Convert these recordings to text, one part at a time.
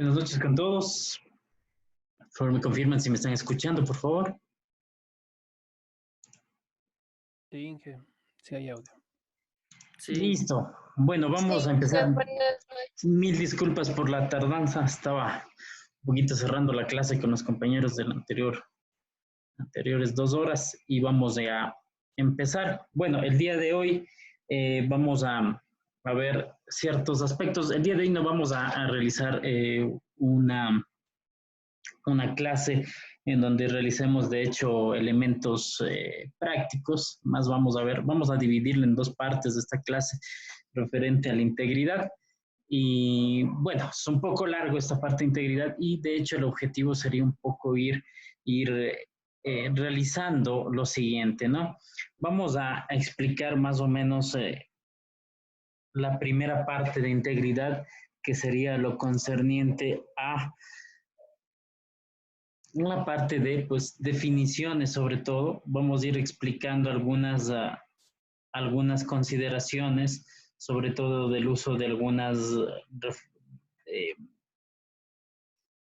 Buenas noches con todos. Por favor, me confirman si me están escuchando, por favor. Sí, Inge, sí hay audio. Sí. Listo. Bueno, vamos a empezar. Mil disculpas por la tardanza. Estaba un poquito cerrando la clase con los compañeros del anteriores 2 horas y vamos a empezar. Bueno, el día de hoy vamos a ver ciertos aspectos. El día de hoy no vamos a realizar una clase en donde realicemos de hecho elementos prácticos, más vamos a dividirla en dos partes de esta clase referente a la integridad. Y bueno, es un poco largo esta parte de integridad y de hecho el objetivo sería un poco ir realizando lo siguiente, ¿no? Vamos a explicar más o menos la primera parte de integridad, que sería lo concerniente a una parte de pues, definiciones sobre todo. Vamos a ir explicando algunas consideraciones, sobre todo del uso de algunos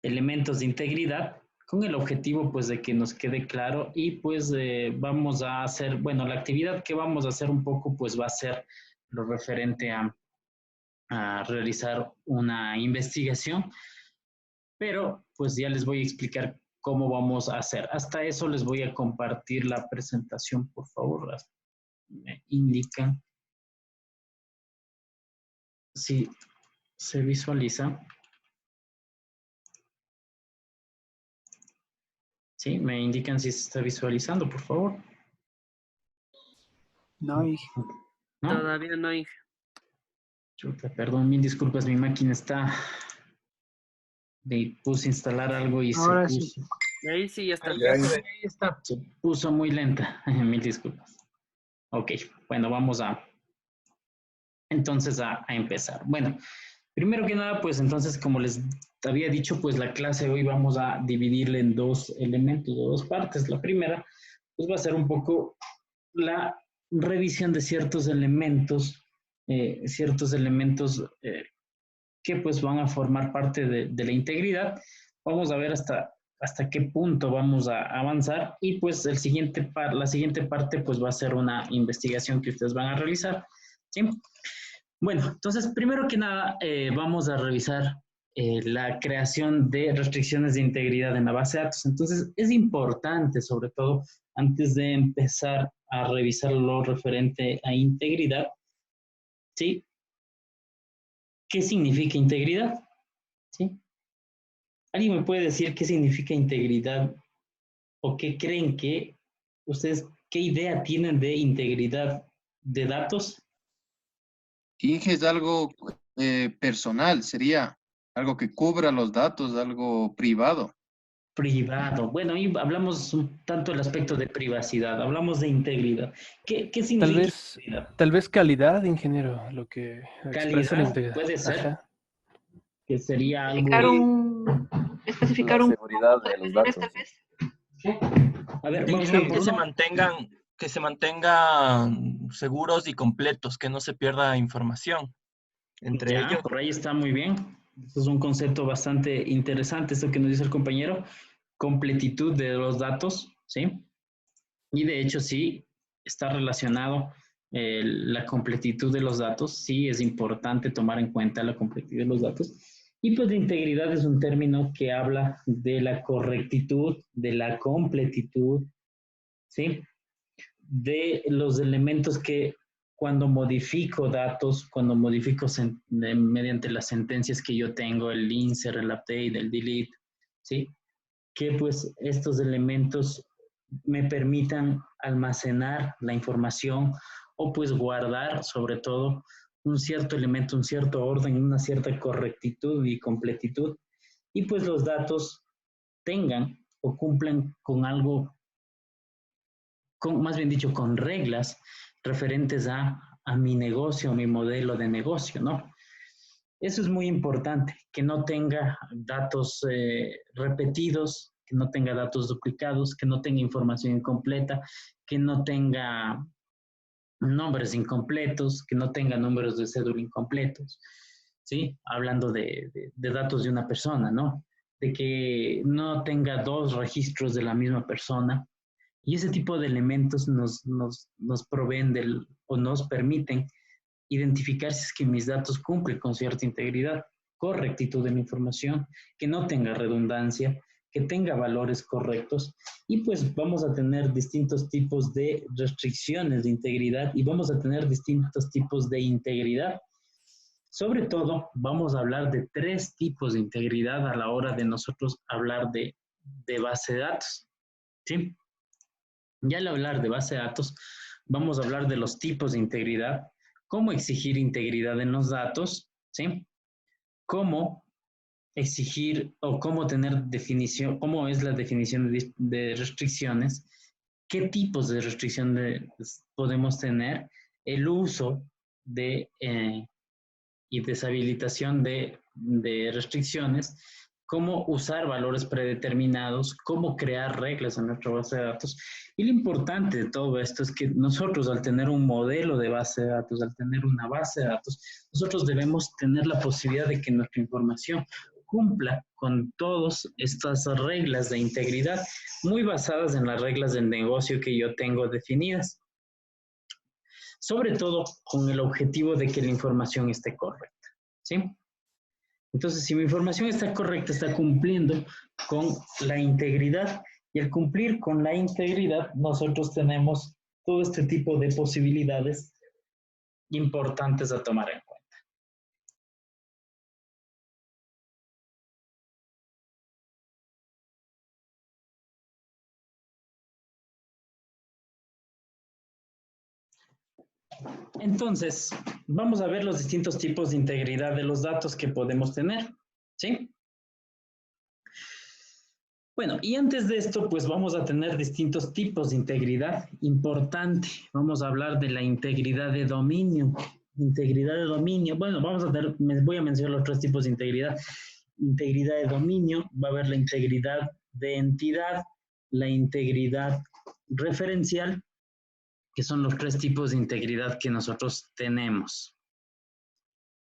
elementos de integridad, con el objetivo pues de que nos quede claro y pues vamos a hacer, bueno, la actividad que vamos a hacer un poco pues va a ser lo referente a realizar una investigación, pero pues ya les voy a explicar cómo vamos a hacer. Hasta eso les voy a compartir la presentación, por favor. Me indican si se visualiza. Sí, me indican si se está visualizando, por favor. No, Inge. ¿No? Todavía no, Inge. Chuta, perdón, mil disculpas, mi máquina está... Le puse a instalar algo y Ahora se puso... sí. Ahí sí ya está. Ahí está. Se puso muy lenta. Mil disculpas. Ok, bueno, vamos entonces a empezar. Bueno, primero que nada, pues entonces, como les había dicho, pues la clase hoy vamos a dividirla en dos elementos, o dos partes. La primera, pues va a ser un poco la revisión de ciertos elementos que pues van a formar parte de la integridad. Vamos a ver hasta qué punto vamos a avanzar y pues la siguiente parte pues va a ser una investigación que ustedes van a realizar, ¿sí? Bueno, entonces primero que nada vamos a revisar la creación de restricciones de integridad en la base de datos. Entonces es importante, sobre todo antes de empezar a revisar lo referente a integridad, ¿sí? ¿Qué significa integridad? ¿Sí? ¿Alguien me puede decir qué significa integridad o qué creen que ustedes, qué idea tienen de integridad de datos? Inge es algo personal, sería algo que cubra los datos, algo privado. Privado. Bueno, ahí hablamos un tanto del aspecto de privacidad, hablamos de integridad. ¿Qué significa integridad? Tal vez calidad, ingeniero, lo que expresa la Calidad, integridad. puede ser, Ajá. que sería algo... Especificar un seguridad de los datos. Tal vez. A ver, vamos a Que se mantengan seguros y completos, que no se pierda información entre ya, ellos. por ahí está muy bien. Eso es un concepto bastante interesante, esto que nos dice el compañero, completitud de los datos, ¿sí? Y de hecho sí, está relacionado la completitud de los datos, sí es importante tomar en cuenta la completitud de los datos. Y pues la integridad es un término que habla de la correctitud, de la completitud, ¿sí? De los elementos que cuando modifico datos, cuando modifico mediante las sentencias que yo tengo, el insert, el update, el delete, ¿sí? Que pues estos elementos me permitan almacenar la información o pues guardar sobre todo un cierto elemento, un cierto orden, una cierta correctitud y completitud y pues los datos tengan o cumplan con algo, más bien dicho, con reglas referentes a mi negocio, a mi modelo de negocio, ¿no? Eso es muy importante, que no tenga datos repetidos, que no tenga datos duplicados, que no tenga información incompleta, que no tenga nombres incompletos, que no tenga números de cédula incompletos. ¿sí? Hablando de datos de una persona, ¿no? De que no tenga dos registros de la misma persona. Y ese tipo de elementos nos proveen o nos permiten identificar si es que mis datos cumplen con cierta integridad, correctitud de la información, que no tenga redundancia, que tenga valores correctos, y pues vamos a tener distintos tipos de restricciones de integridad y vamos a tener distintos tipos de integridad. Sobre todo, vamos a hablar de 3 tipos de integridad a la hora de nosotros hablar de base de datos, ¿sí? Ya al hablar de base de datos, vamos a hablar de los tipos de integridad, cómo exigir integridad en los datos, ¿sí? Cómo exigir o cómo tener definición, cómo es la definición de restricciones, qué tipos de restricciones podemos tener, el uso de y deshabilitación de restricciones, cómo usar valores predeterminados, cómo crear reglas en nuestra base de datos. Y lo importante de todo esto es que nosotros, al tener un modelo de base de datos, al tener una base de datos, nosotros debemos tener la posibilidad de que nuestra información cumpla con todas estas reglas de integridad, muy basadas en las reglas del negocio que yo tengo definidas, sobre todo con el objetivo de que la información esté correcta, ¿sí? Entonces, si mi información está correcta, está cumpliendo con la integridad, y al cumplir con la integridad, nosotros tenemos todo este tipo de posibilidades importantes a tomar en cuenta. Entonces, vamos a ver los distintos tipos de integridad de los datos que podemos tener, ¿sí? Bueno, y antes de esto, pues vamos a tener distintos tipos de integridad importante. Vamos a hablar de la integridad de dominio. Integridad de dominio, bueno, voy a mencionar los 3 tipos de integridad. Integridad de dominio, va a haber la integridad de entidad, la integridad referencial, que son los 3 tipos de integridad que nosotros tenemos.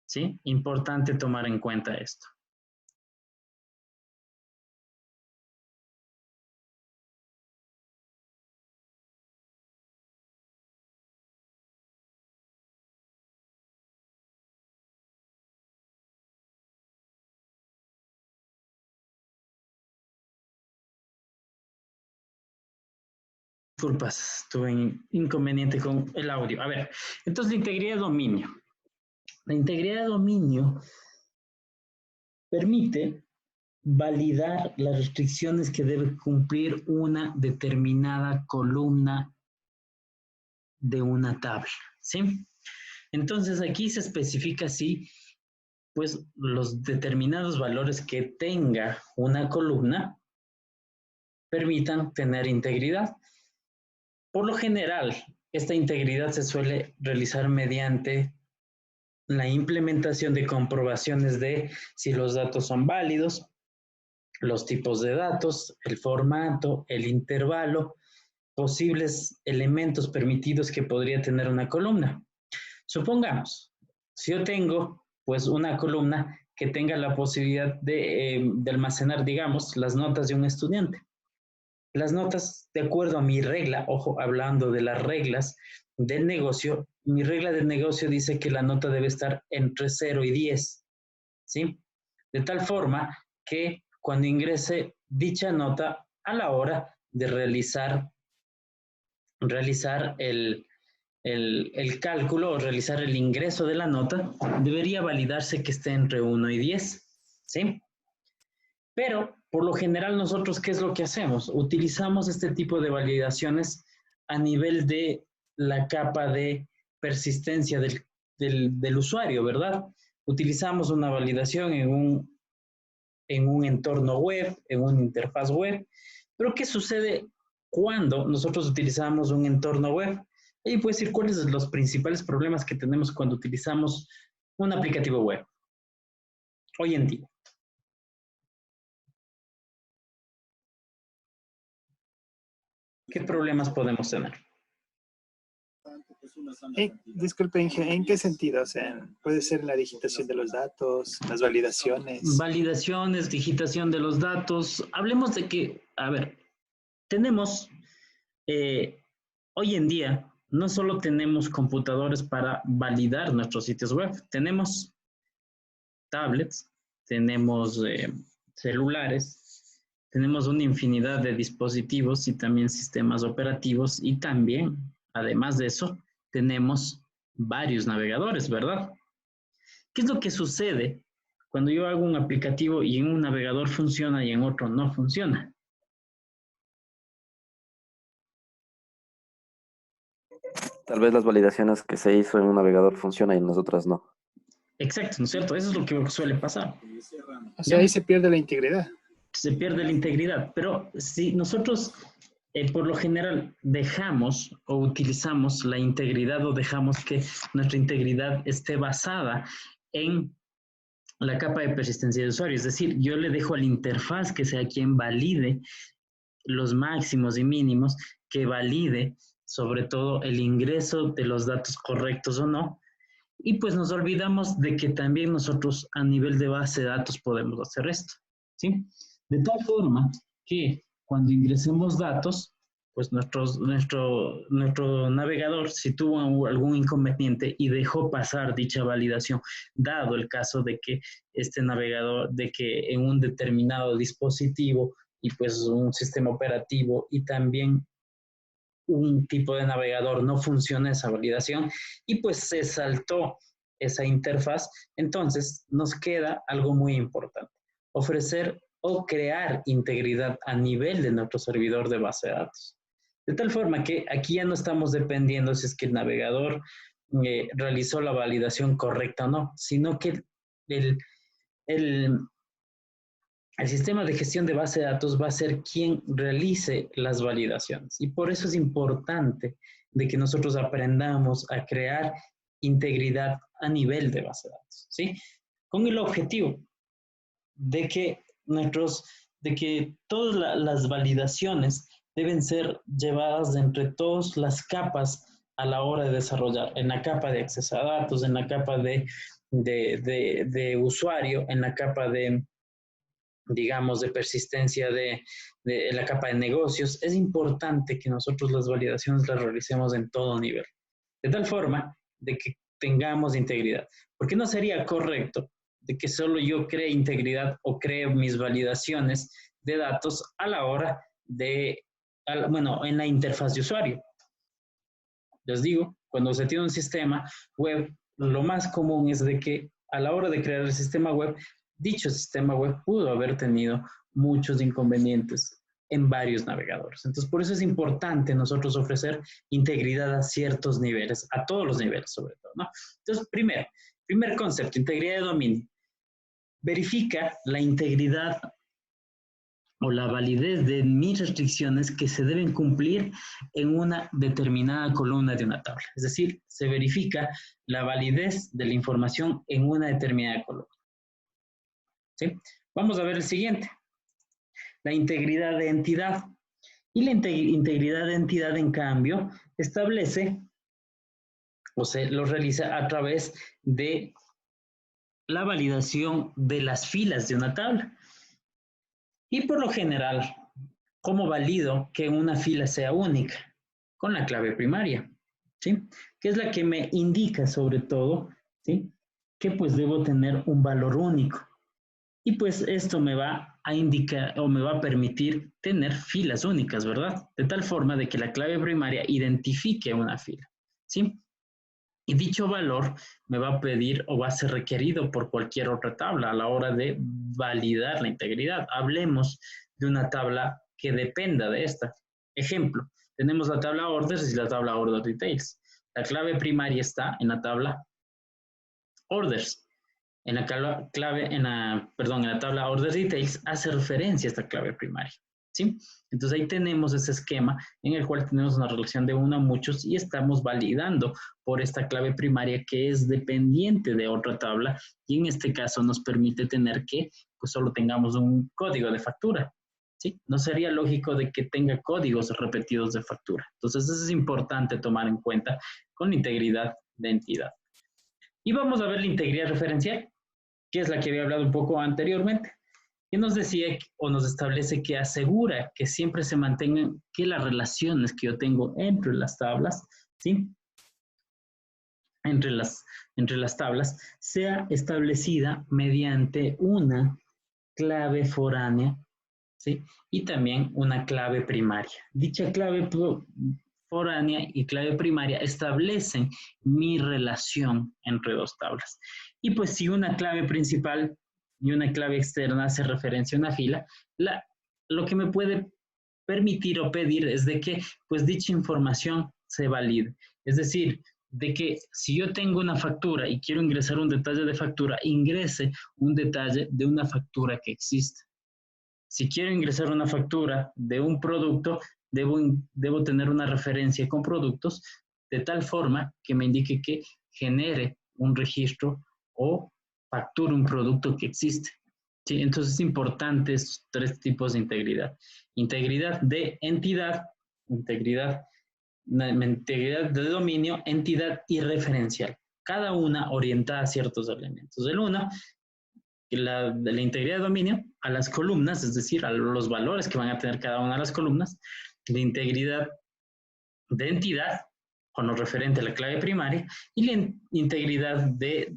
¿Sí? Importante tomar en cuenta esto. Disculpas, tuve un inconveniente con el audio. A ver, entonces la integridad de dominio. La integridad de dominio permite validar las restricciones que debe cumplir una determinada columna de una tabla, ¿sí? Entonces aquí se especifica así, pues los determinados valores que tenga una columna permitan tener integridad. Por lo general, esta integridad se suele realizar mediante la implementación de comprobaciones de si los datos son válidos, los tipos de datos, el formato, el intervalo, posibles elementos permitidos que podría tener una columna. Supongamos, si yo tengo pues una columna que tenga la posibilidad de almacenar, digamos, las notas de un estudiante. Las notas, de acuerdo a mi regla, ojo, hablando de las reglas del negocio, mi regla del negocio dice que la nota debe estar entre 0 y 10, ¿sí? De tal forma que cuando ingrese dicha nota a la hora de realizar el cálculo o realizar el ingreso de la nota, debería validarse que esté entre 1 y 10, ¿sí? Pero, por lo general, nosotros, ¿qué es lo que hacemos? Utilizamos este tipo de validaciones a nivel de la capa de persistencia del usuario, ¿verdad? Utilizamos una validación en un entorno web, en una interfaz web. Pero, ¿qué sucede cuando nosotros utilizamos un entorno web? Y puedo decir cuáles son los principales problemas que tenemos cuando utilizamos un aplicativo web hoy en día. ¿Qué problemas podemos tener? Disculpe, Inge, ¿en qué sentido? O sea, puede ser la digitación de los datos, las validaciones. Validaciones, digitación de los datos. Hablemos de que, a ver, tenemos, hoy en día, no solo tenemos computadores para validar nuestros sitios web, tenemos tablets, tenemos celulares, tenemos una infinidad de dispositivos y también sistemas operativos y también, además de eso, tenemos varios navegadores, ¿verdad? ¿Qué es lo que sucede cuando yo hago un aplicativo y en un navegador funciona y en otro no funciona? Tal vez las validaciones que se hizo en un navegador funcionan y en las otras no. Exacto, ¿no es cierto? Eso es lo que suele pasar. O sea, ahí se pierde la integridad. Se pierde la integridad, pero si nosotros por lo general dejamos o utilizamos la integridad o dejamos que nuestra integridad esté basada en la capa de persistencia de usuario, es decir, yo le dejo a la interfaz que sea quien valide los máximos y mínimos, que valide sobre todo el ingreso de los datos correctos o no, y pues nos olvidamos de que también nosotros a nivel de base de datos podemos hacer esto, ¿sí? De tal forma que cuando ingresemos datos, pues nuestro navegador, si tuvo algún inconveniente y dejó pasar dicha validación, dado el caso de que este navegador, de que en un determinado dispositivo y pues un sistema operativo y también un tipo de navegador no funciona esa validación y pues se saltó esa interfaz, entonces nos queda algo muy importante, ofrecer o crear integridad a nivel de nuestro servidor de base de datos. De tal forma que aquí ya no estamos dependiendo si es que el navegador realizó la validación correcta o no, sino que el sistema de gestión de base de datos va a ser quien realice las validaciones. Y por eso es importante de que nosotros aprendamos a crear integridad a nivel de base de datos, ¿sí? Con el objetivo de que todas las validaciones deben ser llevadas de entre todas las capas a la hora de desarrollar, en la capa de acceso a datos, en la capa de usuario, en la capa de, digamos, de persistencia de la capa de negocios. Es importante que nosotros las validaciones las realicemos en todo nivel, de tal forma de que tengamos integridad. Porque no sería correcto de que solo yo cree integridad o cree mis validaciones de datos a la hora de, bueno, en la interfaz de usuario. Les digo, cuando se tiene un sistema web, lo más común es de que a la hora de crear el sistema web, dicho sistema web pudo haber tenido muchos inconvenientes en varios navegadores. Entonces, por eso es importante nosotros ofrecer integridad a ciertos niveles, a todos los niveles sobre todo, ¿no? Entonces, primer concepto, integridad de dominio. Verifica la integridad o la validez de mis restricciones que se deben cumplir en una determinada columna de una tabla. Es decir, se verifica la validez de la información en una determinada columna. ¿Sí? Vamos a ver el siguiente. La integridad de entidad. Y la integridad de entidad, en cambio, establece o se lo realiza a través de la validación de las filas de una tabla. Y por lo general, ¿cómo valido que una fila sea única? Con la clave primaria, ¿sí? Que es la que me indica sobre todo, ¿sí? Que pues debo tener un valor único. Y pues esto me va a indicar o me va a permitir tener filas únicas, ¿verdad? De tal forma de que la clave primaria identifique una fila, ¿sí? Y dicho valor me va a pedir o va a ser requerido por cualquier otra tabla a la hora de validar la integridad. Hablemos de una tabla que dependa de esta. Ejemplo, tenemos la tabla orders y la tabla order details. La clave primaria está en la tabla orders. En la tabla order details hace referencia a esta clave primaria, ¿sí? Entonces ahí tenemos ese esquema en el cual tenemos una relación de 1 a muchos y estamos validando por esta clave primaria que es dependiente de otra tabla y en este caso nos permite tener que pues solo tengamos un código de factura. ¿sí? No sería lógico de que tenga códigos repetidos de factura. Entonces, eso es importante tomar en cuenta con la integridad de entidad. Y vamos a ver la integridad referencial, que es la que había hablado un poco anteriormente, que nos decía o nos establece que asegura que siempre se mantengan que las relaciones que yo tengo entre las tablas, ¿sí? Entre las tablas, sea establecida mediante una clave foránea, ¿sí? Y también una clave primaria. Dicha clave foránea y clave primaria establecen mi relación entre dos tablas. Y pues si una clave principal y una clave externa hace referencia a una fila, lo que me puede permitir o pedir es de que pues dicha información se valide. Es decir, de que si yo tengo una factura y quiero ingresar un detalle de factura, ingrese un detalle de una factura que existe. Si quiero ingresar una factura de un producto, debo tener una referencia con productos de tal forma que me indique que genere un registro o facture un producto que existe. ¿Sí? Entonces es importante estos tres tipos de integridad. Integridad de entidad, integridad de dominio, entidad y referencial. Cada una orientada a ciertos elementos. El uno, de la integridad de dominio a las columnas, es decir, a los valores que van a tener cada una de las columnas, la integridad de entidad con lo referente a la clave primaria y la integridad de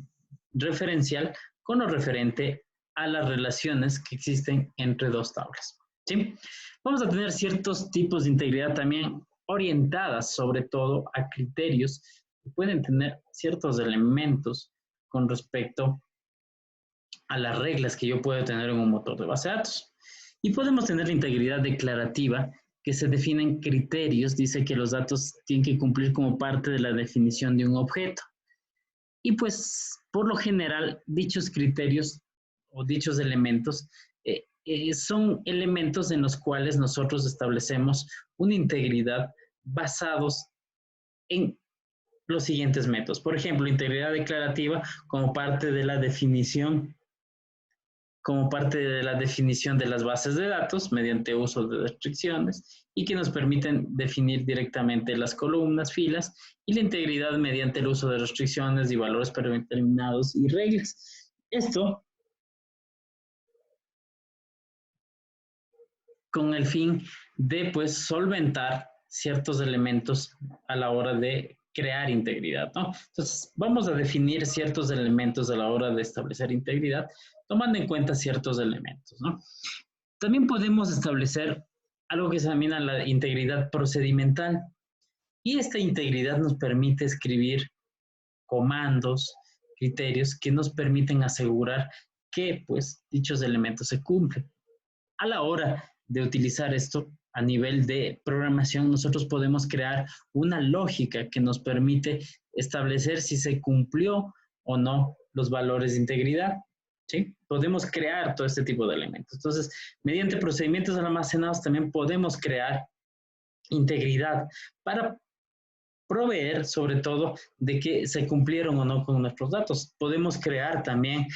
referencial con lo referente a las relaciones que existen entre dos tablas. ¿Sí? Vamos a tener ciertos tipos de integridad también orientadas sobre todo a criterios que pueden tener ciertos elementos con respecto a las reglas que yo puedo tener en un motor de base de datos. Y podemos tener la integridad declarativa, que se definen criterios, dice que los datos tienen que cumplir como parte de la definición de un objeto. Y pues, por lo general, dichos criterios o dichos elementos son elementos en los cuales nosotros establecemos una integridad basados en los siguientes métodos. Por ejemplo, integridad declarativa como parte de la definición de las bases de datos mediante uso de restricciones y que nos permiten definir directamente las columnas, filas y la integridad mediante el uso de restricciones y valores predeterminados y reglas. Esto con el fin de pues solventar ciertos elementos a la hora de crear integridad, ¿no? Entonces, vamos a definir ciertos elementos a la hora de establecer integridad, tomando en cuenta ciertos elementos, ¿no? También podemos establecer algo que se denomina la integridad procedimental. Y esta integridad nos permite escribir comandos, criterios que nos permiten asegurar que, pues, dichos elementos se cumplen. A la hora de utilizar esto a nivel de programación, nosotros podemos crear una lógica que nos permite establecer si se cumplió o no los valores de integridad. ¿Sí? Podemos crear todo este tipo de elementos. Entonces, mediante procedimientos almacenados también podemos crear integridad para proveer, sobre todo, de que se cumplieron o no con nuestros datos. Podemos crear también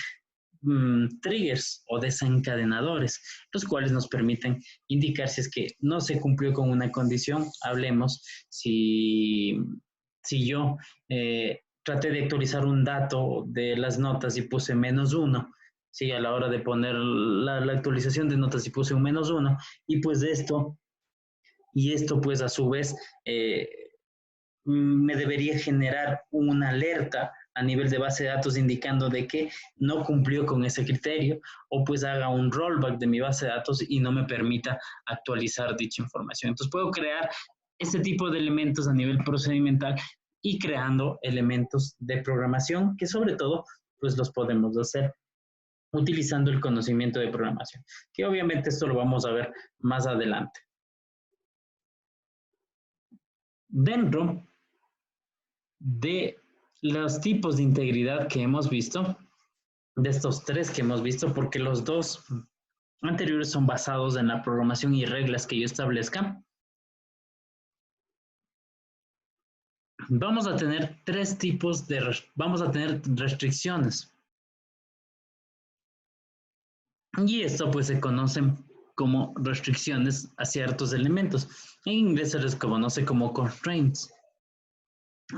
triggers o desencadenadores, los cuales nos permiten indicar si es que no se cumplió con una condición. Hablemos si yo traté de actualizar un dato de las notas y puse -1, ¿sí? A la hora de poner la actualización de notas y puse un -1, y pues esto pues a su vez me debería generar una alerta a nivel de base de datos indicando de que no cumplió con ese criterio, o pues haga un rollback de mi base de datos y no me permita actualizar dicha información. Entonces puedo crear este tipo de elementos a nivel procedimental y creando elementos de programación que sobre todo pues los podemos hacer utilizando el conocimiento de programación, que obviamente esto lo vamos a ver más adelante. Dentro de los tipos de integridad que hemos visto, de estos tres que hemos visto, porque los dos anteriores son basados en la programación y reglas que yo establezca, vamos a tener tres tipos vamos a tener restricciones. Y esto pues se conocen como restricciones a ciertos elementos. En inglés se les conoce como constraints.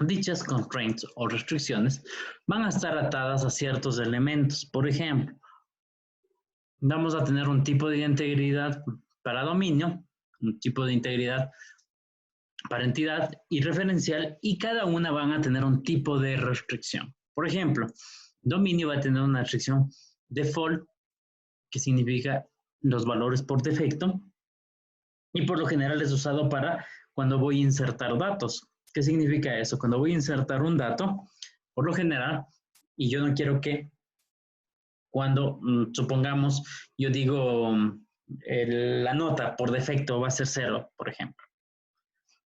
Dichas constraints o restricciones van a estar atadas a ciertos elementos. Por ejemplo, vamos a tener un tipo de integridad para dominio, un tipo de integridad para entidad y referencial, y cada una van a tener un tipo de restricción. Por ejemplo, dominio va a tener una restricción default, que significa los valores por defecto, y por lo general es usado para cuando voy a insertar datos. ¿Qué significa eso? Cuando voy a insertar un dato, por lo general, y yo no quiero que cuando, supongamos, yo digo, la nota por defecto va a ser 0, por ejemplo.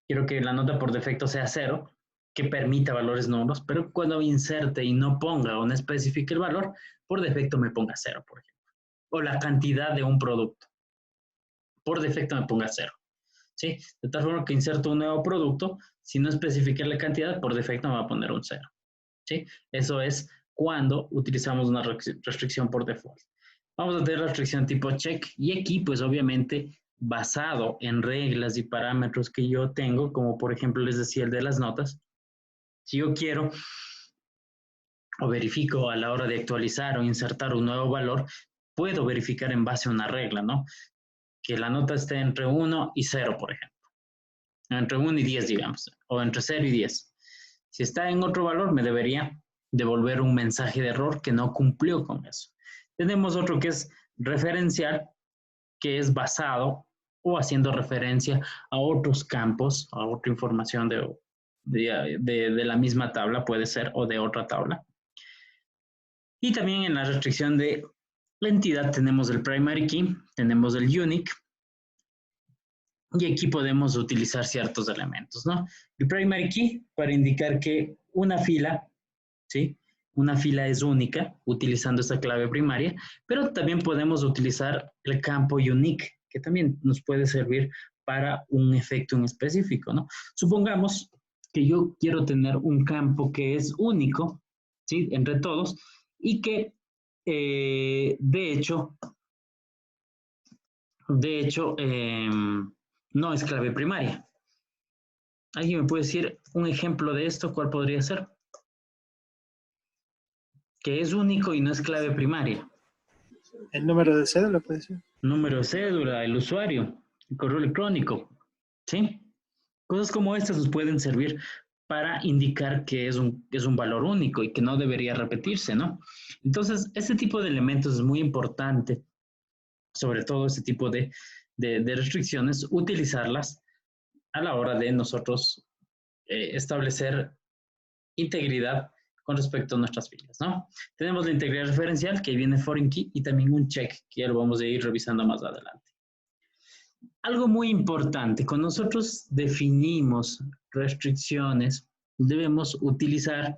Quiero que la nota por defecto sea 0, que permita valores nulos, pero cuando inserte y no ponga o no especifique el valor, por defecto me ponga 0, por ejemplo. O la cantidad de un producto. Por defecto me ponga 0. ¿Sí? De tal forma que inserto un nuevo producto, si no especifique la cantidad, por defecto me va a poner un 0. ¿Sí? Eso es cuando utilizamos una restricción por default. Vamos a tener la restricción tipo check, y aquí pues obviamente basado en reglas y parámetros que yo tengo, como por ejemplo les decía el de las notas. Si yo quiero o verifico a la hora de actualizar o insertar un nuevo valor, puedo verificar en base a una regla, ¿no? Que la nota esté entre 1 y 0, por ejemplo. Entre 1 y 10, digamos, o entre 0 y 10. Si está en otro valor, me debería devolver un mensaje de error que no cumplió con eso. Tenemos otro que es referencial, que es basado o haciendo referencia a otros campos, a otra información de la misma tabla, puede ser, o de otra tabla. Y también en la restricción de la entidad tenemos el primary key, tenemos el unique, y aquí podemos utilizar ciertos elementos, ¿no? El primary key para indicar que una fila, ¿sí? Una fila es única utilizando esta clave primaria, pero también podemos utilizar el campo unique, que también nos puede servir para un efecto en específico, ¿no? Supongamos que yo quiero tener un campo que es único, ¿sí? Entre todos, y que de hecho, no es clave primaria. ¿Alguien me puede decir un ejemplo de esto? ¿Cuál podría ser? Que es único y no es clave primaria. El número de cédula puede ser. Número de cédula, el usuario, el correo electrónico, ¿sí? Cosas como estas nos pueden servir para indicar que es un valor único y que no debería repetirse, ¿no? Entonces, este tipo de elementos es muy importante, sobre todo este tipo de restricciones, utilizarlas a la hora de nosotros establecer integridad con respecto a nuestras filas, ¿no? Tenemos la integridad referencial, que viene foreign key, y también un check, que ya lo vamos a ir revisando más adelante. Algo muy importante, cuando nosotros definimos restricciones, debemos utilizar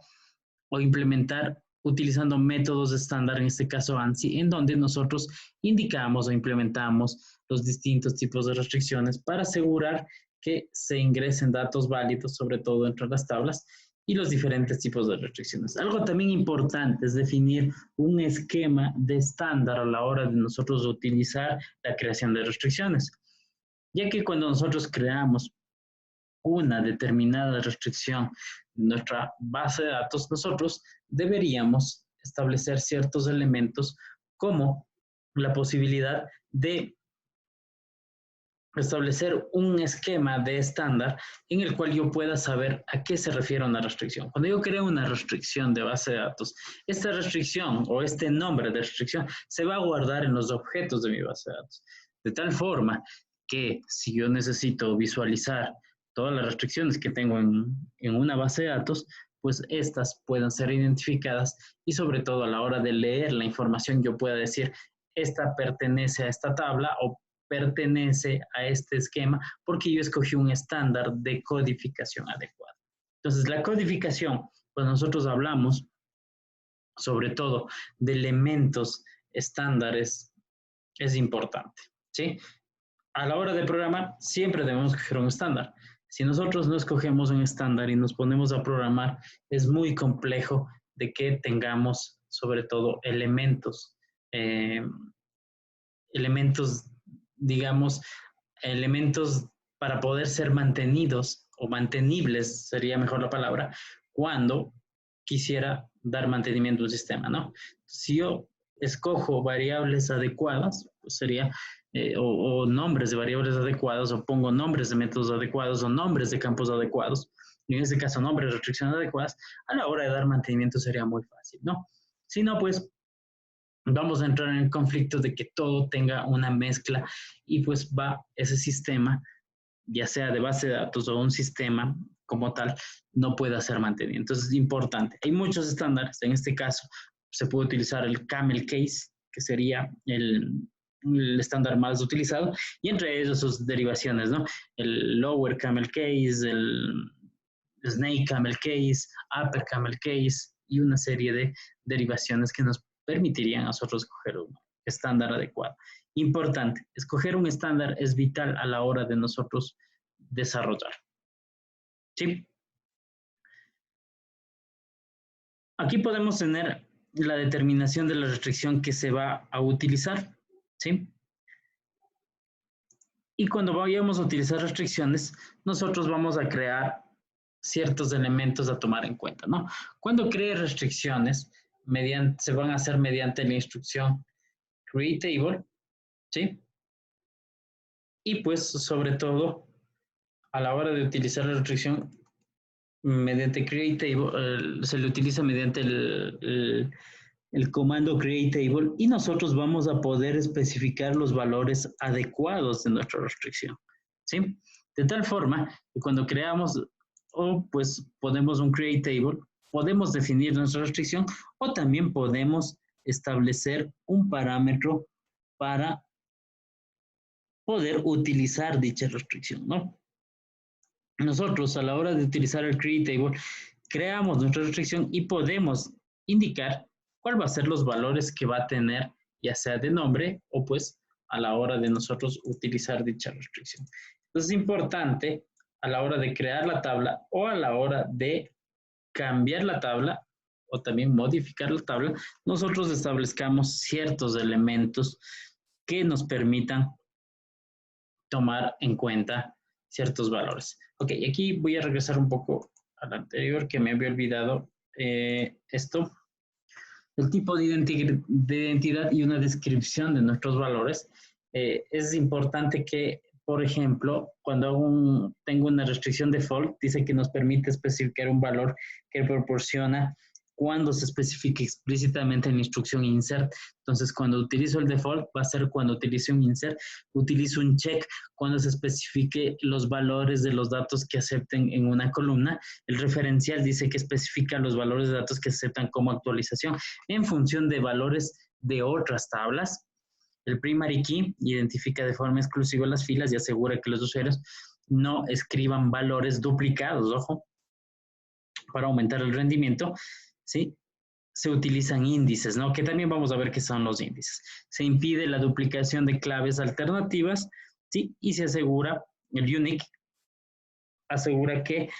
o implementar utilizando métodos estándar, en este caso ANSI, en donde nosotros indicamos o implementamos los distintos tipos de restricciones para asegurar que se ingresen datos válidos, sobre todo entre las tablas, y los diferentes tipos de restricciones. Algo también importante es definir un esquema de estándar a la hora de nosotros utilizar la creación de restricciones, ya que cuando nosotros creamos una determinada restricción en nuestra base de datos, nosotros deberíamos establecer ciertos elementos como la posibilidad de establecer un esquema de estándar en el cual yo pueda saber a qué se refiere una restricción. Cuando yo creo una restricción de base de datos, esta restricción o este nombre de restricción se va a guardar en los objetos de mi base de datos. De tal forma que si yo necesito visualizar todas las restricciones que tengo en una base de datos, pues estas puedan ser identificadas y sobre todo a la hora de leer la información yo pueda decir, esta pertenece a esta tabla o pertenece a este esquema porque yo escogí un estándar de codificación adecuado. Entonces, la codificación, cuando nosotros hablamos sobre todo de elementos estándares, es importante, ¿sí? A la hora de programar, siempre debemos escoger un estándar. Si nosotros no escogemos un estándar y nos ponemos a programar, es muy complejo de que tengamos, sobre todo, elementos digamos, elementos para poder ser mantenidos o mantenibles, sería mejor la palabra, cuando quisiera dar mantenimiento a un sistema, ¿no? Si yo escojo variables adecuadas, pues sería, o nombres de variables adecuadas, o pongo nombres de métodos adecuados, o nombres de campos adecuados, y en este caso nombres de restricciones adecuadas, a la hora de dar mantenimiento sería muy fácil, ¿no? Si no, pues vamos a entrar en el conflicto de que todo tenga una mezcla y pues va ese sistema, ya sea de base de datos o un sistema como tal, no puede ser mantenido. Entonces es importante. Hay muchos estándares. En este caso se puede utilizar el camel case, que sería el estándar más utilizado, y entre ellos sus derivaciones, ¿no? El lower camel case, el snake camel case, upper camel case, y una serie de derivaciones que nos permitirían a nosotros escoger un estándar adecuado. Importante, escoger un estándar es vital a la hora de nosotros desarrollar. ¿Sí? Aquí podemos tener la determinación de la restricción que se va a utilizar. ¿Sí? Y cuando vayamos a utilizar restricciones, nosotros vamos a crear ciertos elementos a tomar en cuenta, ¿no? Cuando cree restricciones, se van a hacer mediante la instrucción createTable, ¿sí? Y pues, sobre todo, a la hora de utilizar la restricción, mediante createTable, se le utiliza mediante el comando createTable, y nosotros vamos a poder especificar los valores adecuados de nuestra restricción, ¿sí? De tal forma que cuando creamos o pues ponemos un createTable, podemos definir nuestra restricción, o también podemos establecer un parámetro para poder utilizar dicha restricción, ¿no? Nosotros, a la hora de utilizar el createTable, creamos nuestra restricción y podemos indicar cuál va a ser los valores que va a tener, ya sea de nombre o pues a la hora de nosotros utilizar dicha restricción. Entonces es importante a la hora de crear la tabla o a la hora de cambiar la tabla o también modificar la tabla, nosotros establezcamos ciertos elementos que nos permitan tomar en cuenta ciertos valores. Ok, aquí voy a regresar un poco al anterior que me había olvidado esto. El tipo de identidad y una descripción de nuestros valores. Es importante que, por ejemplo, cuando tengo una restricción default, dice que nos permite especificar un valor que proporciona cuando se especifique explícitamente en la instrucción insert. Entonces, cuando utilizo el default, va a ser cuando utilice un insert, utilizo un check cuando se especifique los valores de los datos que acepten en una columna. El referencial dice que especifica los valores de datos que aceptan como actualización en función de valores de otras tablas. El primary key identifica de forma exclusiva las filas y asegura que los usuarios no escriban valores duplicados, ojo, para aumentar el rendimiento, ¿sí? Se utilizan índices, ¿no? Que también vamos a ver qué son los índices. Se impide la duplicación de claves alternativas, ¿sí? Y se asegura, el unique asegura que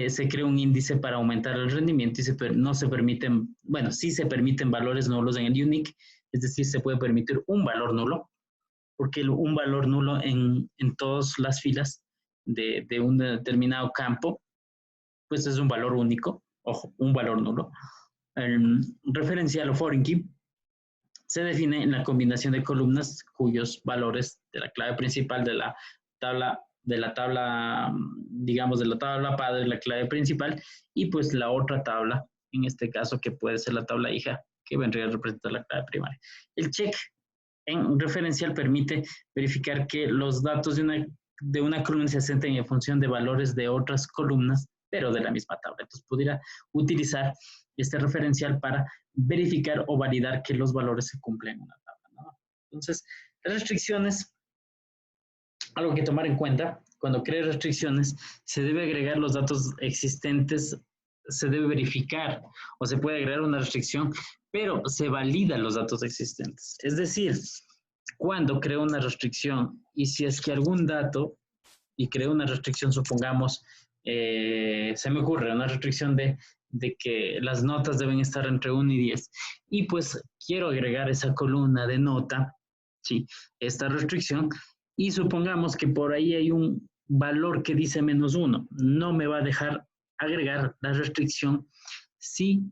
se crea un índice para aumentar el rendimiento y no se permiten, bueno, sí se permiten valores nulos en el unique, es decir, se puede permitir un valor nulo, porque un valor nulo en todas las filas de un determinado campo, pues es un valor único, ojo, un valor nulo. El referencial o foreign key se define en la combinación de columnas cuyos valores de la clave principal de la tabla, digamos, de la tabla padre, la clave principal, y pues la otra tabla, en este caso que puede ser la tabla hija, que vendría a representar la clave primaria. El check en referencial permite verificar que los datos de una columna se asienten en función de valores de otras columnas, pero de la misma tabla. Entonces, pudiera utilizar este referencial para verificar o validar que los valores se cumplen en una tabla, ¿no? Entonces, las restricciones, algo que tomar en cuenta, cuando cree restricciones, se debe agregar los datos existentes, se debe verificar o se puede agregar una restricción, pero se validan los datos existentes. Es decir, cuando creo una restricción y si es que algún dato y creo una restricción, supongamos, se me ocurre una restricción de que las notas deben estar entre 1 y 10 y pues quiero agregar esa columna de nota, ¿sí? Esta restricción, y supongamos que por ahí hay un valor que dice -1. No me va a dejar agregar la restricción si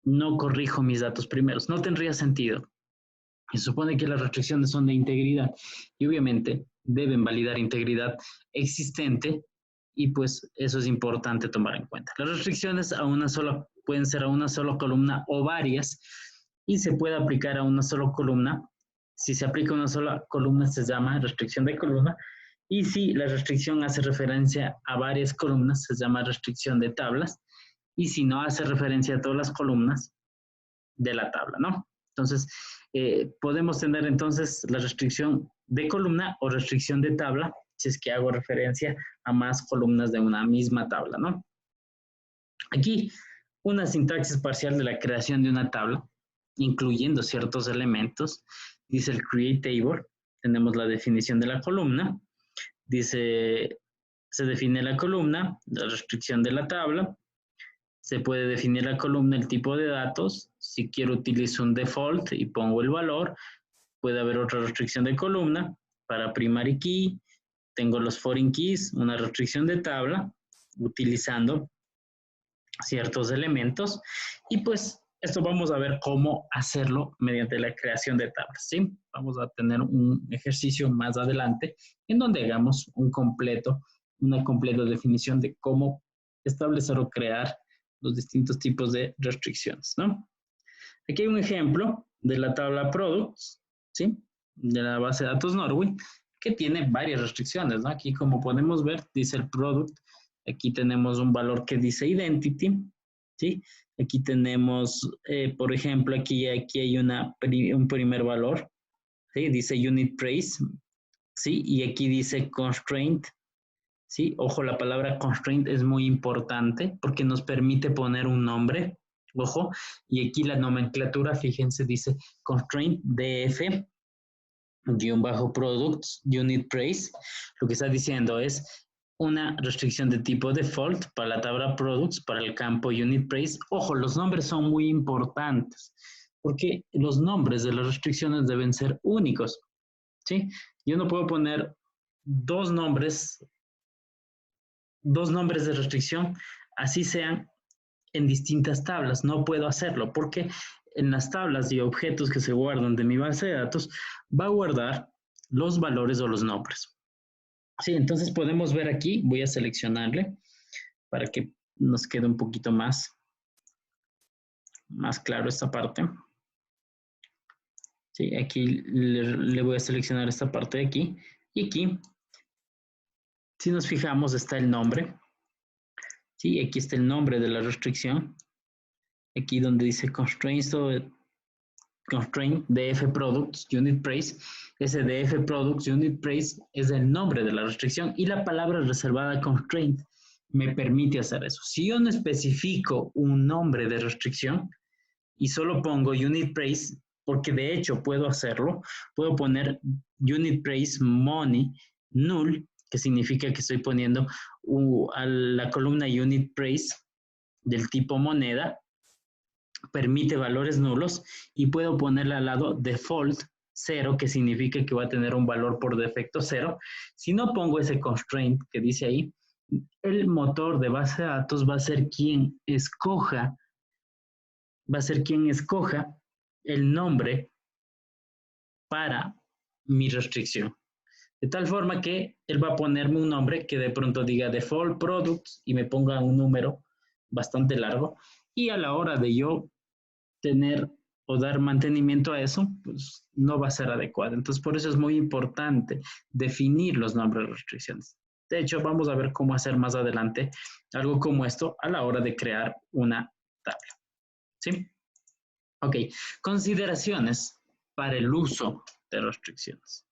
no corrijo mis datos primeros. No tendría sentido. Se supone que las restricciones son de integridad y obviamente deben validar integridad existente y pues eso es importante tomar en cuenta. Las restricciones pueden ser a una sola columna o varias y se puede aplicar a una sola columna. Si se aplica a una sola columna se llama restricción de columna y si la restricción hace referencia a varias columnas se llama restricción de tablas y si no hace referencia a todas las columnas de la tabla, ¿no? Entonces, podemos tener entonces la restricción de columna o restricción de tabla si es que hago referencia a más columnas de una misma tabla, ¿no? Aquí, una sintaxis parcial de la creación de una tabla, incluyendo ciertos elementos, dice el create table, tenemos la definición de la columna, dice, se define la columna, la restricción de la tabla, se puede definir la columna, el tipo de datos, si quiero utilizo un default y pongo el valor, puede haber otra restricción de columna, para primary key, tengo los foreign keys, una restricción de tabla, utilizando ciertos elementos, y pues esto vamos a ver cómo hacerlo mediante la creación de tablas, ¿sí? Vamos a tener un ejercicio más adelante en donde hagamos una completa definición de cómo establecer o crear los distintos tipos de restricciones, ¿no? Aquí hay un ejemplo de la tabla products, ¿sí? De la base de datos Norway, que tiene varias restricciones, ¿no? Aquí, como podemos ver, dice el product, aquí tenemos un valor que dice identity, ¿sí? Aquí tenemos, por ejemplo, aquí hay un primer valor, ¿sí? Dice unit price, ¿sí? Y aquí dice constraint, ¿sí? Ojo, la palabra constraint es muy importante porque nos permite poner un nombre, ojo, y aquí la nomenclatura, fíjense, dice constraint df, _products, unit price. Lo que está diciendo es una restricción de tipo default para la tabla products, para el campo unit price. Ojo, los nombres son muy importantes porque los nombres de las restricciones deben ser únicos, ¿sí? Yo no puedo poner dos nombres de restricción, así sean en distintas tablas. No puedo hacerlo porque en las tablas y objetos que se guardan de mi base de datos va a guardar los valores o los nombres. Sí, entonces podemos ver aquí, voy a seleccionarle para que nos quede un poquito más claro esta parte. Sí, aquí le voy a seleccionar esta parte de aquí y aquí, si nos fijamos, está el nombre. Sí, aquí está el nombre de la restricción. Aquí donde dice constraint df products unit price, ese df products unit price es el nombre de la restricción y la palabra reservada constraint me permite hacer eso. Si yo no especifico un nombre de restricción y solo pongo unit price, porque de hecho puedo hacerlo, puedo poner unit price money null, que significa que estoy poniendo a la columna unit price del tipo moneda, permite valores nulos y puedo ponerle al lado default 0, que significa que va a tener un valor por defecto 0. Si no pongo ese constraint que dice ahí, el motor de base de datos va a ser quien escoja el nombre para mi restricción. De tal forma que él va a ponerme un nombre que de pronto diga default products y me ponga un número bastante largo. Y a la hora de yo tener o dar mantenimiento a eso, pues no va a ser adecuado. Entonces, por eso es muy importante definir los nombres de restricciones. De hecho, vamos a ver cómo hacer más adelante algo como esto a la hora de crear una tabla. ¿Sí? Ok, consideraciones para el uso de restricciones.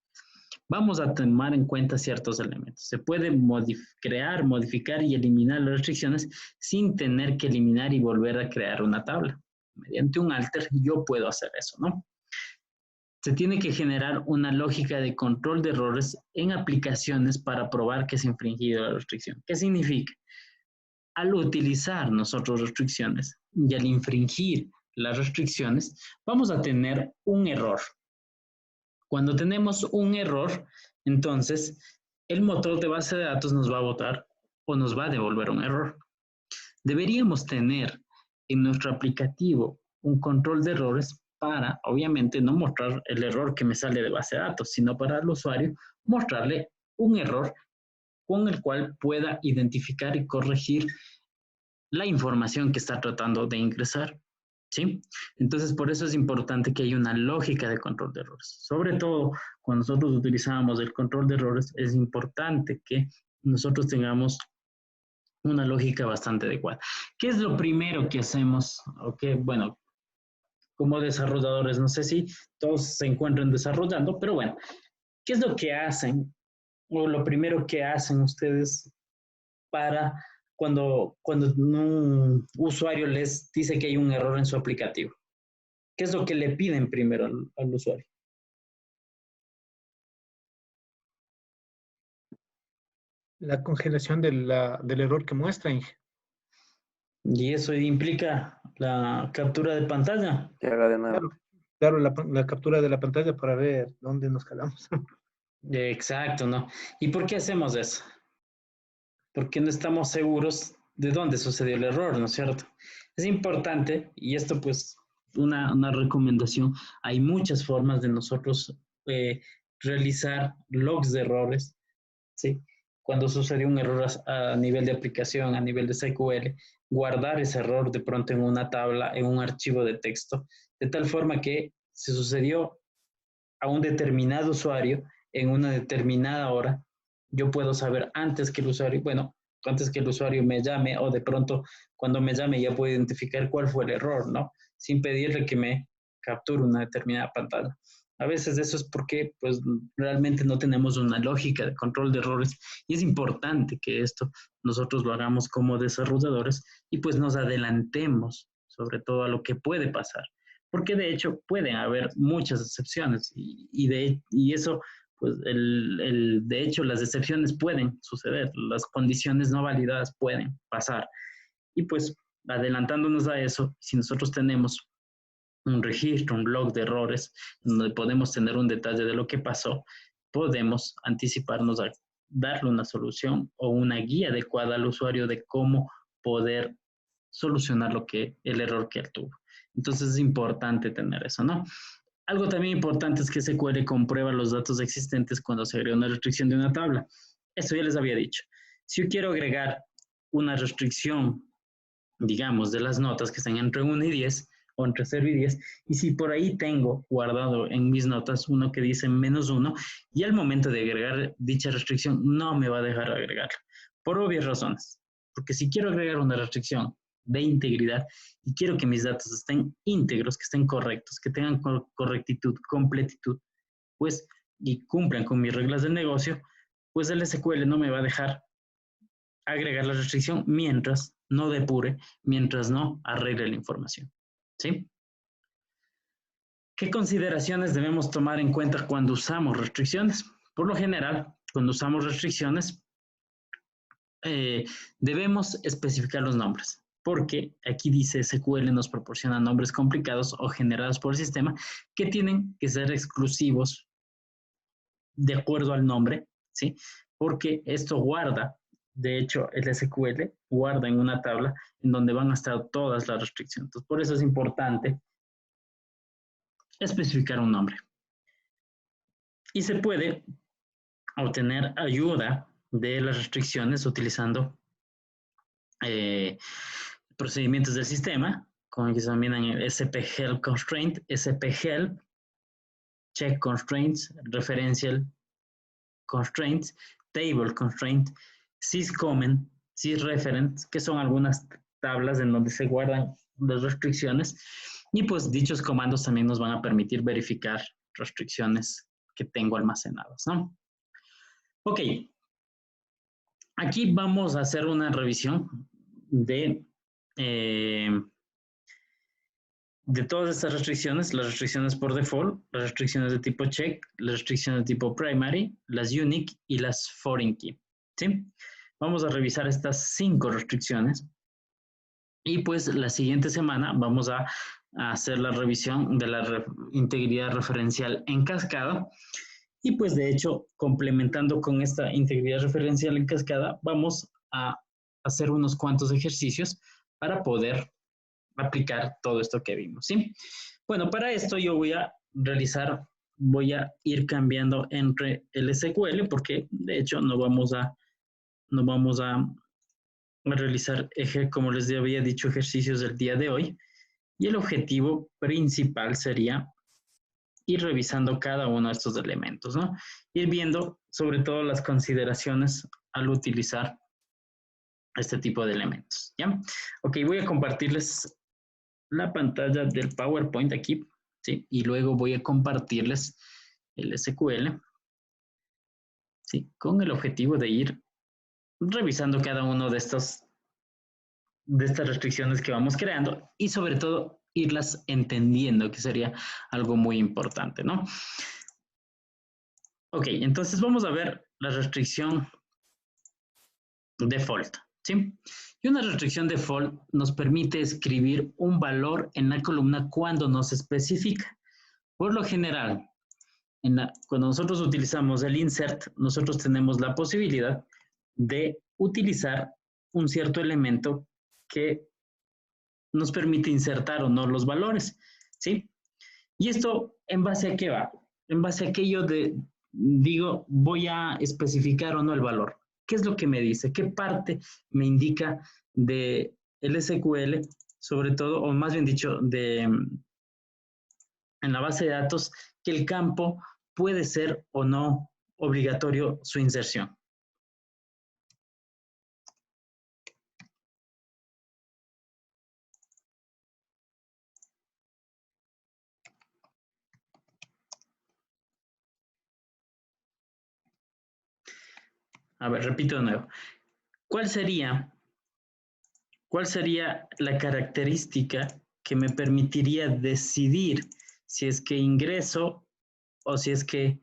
Vamos a tomar en cuenta ciertos elementos. Se puede crear, modificar y eliminar las restricciones sin tener que eliminar y volver a crear una tabla. Mediante un alter yo puedo hacer eso, ¿no? Se tiene que generar una lógica de control de errores en aplicaciones para probar que se ha infringido la restricción. ¿Qué significa? Al utilizar nosotros restricciones y al infringir las restricciones, vamos a tener un error. Cuando tenemos un error, entonces el motor de base de datos nos va a botar o nos va a devolver un error. Deberíamos tener en nuestro aplicativo un control de errores para, obviamente, no mostrar el error que me sale de base de datos, sino para el usuario mostrarle un error con el cual pueda identificar y corregir la información que está tratando de ingresar, ¿sí? Entonces, por eso es importante que haya una lógica de control de errores. Sobre todo, cuando nosotros utilizamos el control de errores, es importante que nosotros tengamos una lógica bastante adecuada. ¿Qué es lo primero que hacemos? Okay, bueno, como desarrolladores, no sé si todos se encuentran desarrollando, pero bueno, ¿qué es lo que hacen o lo primero que hacen ustedes para cuando un usuario les dice que hay un error en su aplicativo? ¿Qué es lo que le piden primero al usuario? La congelación del error que muestra, Inge. Y eso implica la captura de pantalla. Que haga de nuevo. Claro, la captura de la pantalla para ver dónde nos calamos. Exacto, ¿no? ¿Y por qué hacemos eso? Porque no estamos seguros de dónde sucedió el error, ¿no es cierto? Es importante, y esto pues una recomendación, hay muchas formas de nosotros realizar logs de errores, ¿sí? Cuando sucedió un error a nivel de aplicación, a nivel de SQL, guardar ese error de pronto en una tabla, en un archivo de texto, de tal forma que si sucedió a un determinado usuario en una determinada hora, yo puedo saber antes que el usuario, bueno, antes que el usuario me llame o de pronto cuando me llame ya puedo identificar cuál fue el error, ¿no? Sin pedirle que me capture una determinada pantalla. A veces eso es porque pues realmente no tenemos una lógica de control de errores y es importante que esto nosotros lo hagamos como desarrolladores y pues nos adelantemos sobre todo a lo que puede pasar. Porque de hecho pueden haber muchas excepciones y eso, pues de hecho las excepciones pueden suceder, las condiciones no validadas pueden pasar. Y pues adelantándonos a eso, si nosotros tenemos un registro, un log de errores, donde podemos tener un detalle de lo que pasó, podemos anticiparnos a darle una solución o una guía adecuada al usuario de cómo poder solucionar el error que él tuvo. Entonces es importante tener eso, ¿no? Algo también importante es que SQL comprueba los datos existentes cuando se agrega una restricción de una tabla. Eso ya les había dicho. Si yo quiero agregar una restricción, digamos, de las notas que están entre 1 y 10, o entre 0 y 10, y si por ahí tengo guardado en mis notas uno que dice -1, y al momento de agregar dicha restricción no me va a dejar agregarla, por obvias razones. Porque si quiero agregar una restricción de integridad y quiero que mis datos estén íntegros, que estén correctos, que tengan correctitud, completitud, pues, y cumplan con mis reglas del negocio, pues el SQL no me va a dejar agregar la restricción mientras no depure, mientras no arregle la información. ¿Sí? ¿Qué consideraciones debemos tomar en cuenta cuando usamos restricciones? Por lo general, cuando usamos restricciones, debemos especificar los nombres, porque aquí dice SQL nos proporciona nombres complicados o generados por el sistema que tienen que ser exclusivos de acuerdo al nombre, ¿sí? Porque esto guarda, de hecho, el SQL guarda en una tabla en donde van a estar todas las restricciones. Entonces, por eso es importante especificar un nombre. Y se puede obtener ayuda de las restricciones utilizando procedimientos del sistema, como que se denominan SP-Help Constraint, SP-Help, Check Constraints, Referential Constraints, Table Constraint, syscomment, sysreference, que son algunas tablas en donde se guardan las restricciones. Y pues dichos comandos también nos van a permitir verificar restricciones que tengo almacenadas, ¿no? Ok. Aquí vamos a hacer una revisión de todas estas restricciones, las restricciones por default, las restricciones de tipo check, las restricciones de tipo primary, las unique y las foreign key, ¿sí? Vamos a revisar estas 5 restricciones y pues la siguiente semana vamos a a hacer la revisión de la integridad referencial en cascada. Y pues de hecho, complementando con esta integridad referencial en cascada, vamos a hacer unos cuantos ejercicios para poder aplicar todo esto que vimos, ¿sí? Bueno, para esto yo voy a ir cambiando entre el SQL, porque de hecho no vamos a realizar, como les había dicho, ejercicios del día de hoy. Y el objetivo principal sería ir revisando cada uno de estos elementos, ¿no? Ir viendo sobre todo las consideraciones al utilizar este tipo de elementos, ¿ya? Ok, voy a compartirles la pantalla del PowerPoint aquí, ¿sí? Y luego voy a compartirles el SQL, ¿sí? Con el objetivo de ir revisando cada uno de estas restricciones que vamos creando y sobre todo irlas entendiendo, que sería algo muy importante, ¿no? Ok, entonces vamos a ver la restricción default, ¿sí? Y una restricción default nos permite escribir un valor en la columna cuando no se especifica. Por lo general, cuando nosotros utilizamos el insert, nosotros tenemos la posibilidad de utilizar un cierto elemento que nos permite insertar o no los valores, ¿sí? Y esto, ¿en base a qué va? En base a que yo digo, voy a especificar o no el valor. ¿Qué es lo que me dice? ¿Qué parte me indica de el SQL, sobre todo, o más bien dicho, en la base de datos, que el campo puede ser o no obligatorio su inserción? A ver, repito de nuevo. ¿Cuál sería la característica que me permitiría decidir si es que ingreso o si es que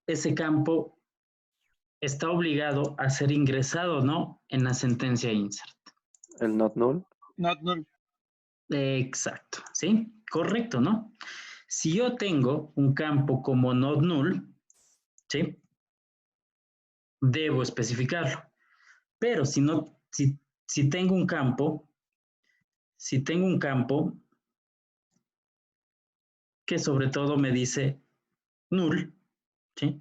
ese campo está obligado a ser ingresado o no en la sentencia insert? El not null. Not null. Exacto, ¿sí? Correcto, ¿no? Si yo tengo un campo como not null, ¿sí? Debo especificarlo. Pero si tengo un campo, que sobre todo me dice null, ¿sí?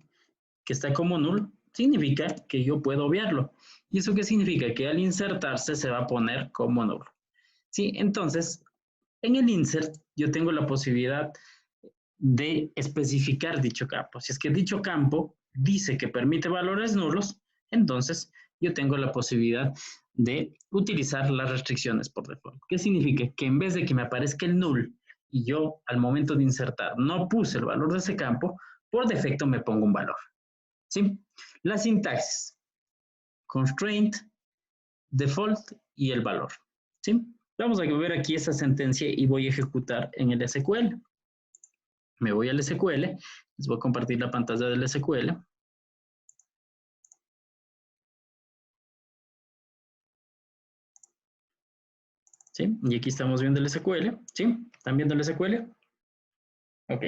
Que está como null, significa que yo puedo obviarlo. ¿Y eso qué significa? Que al insertarse se va a poner como null, ¿sí? Entonces, en el insert yo tengo la posibilidad de especificar dicho campo. Si es que dicho campo dice que permite valores nulos, entonces yo tengo la posibilidad de utilizar las restricciones por default. ¿Qué significa? Que en vez de que me aparezca el null y yo al momento de insertar no puse el valor de ese campo, por defecto me pongo un valor, ¿sí? La sintaxis: constraint, default y el valor, ¿sí? Vamos a ver aquí esa sentencia y voy a ejecutar en el SQL. Me voy al SQL, les voy a compartir la pantalla del SQL. ¿Sí? Y aquí estamos viendo el SQL, ¿sí? ¿Están viendo el SQL? Ok.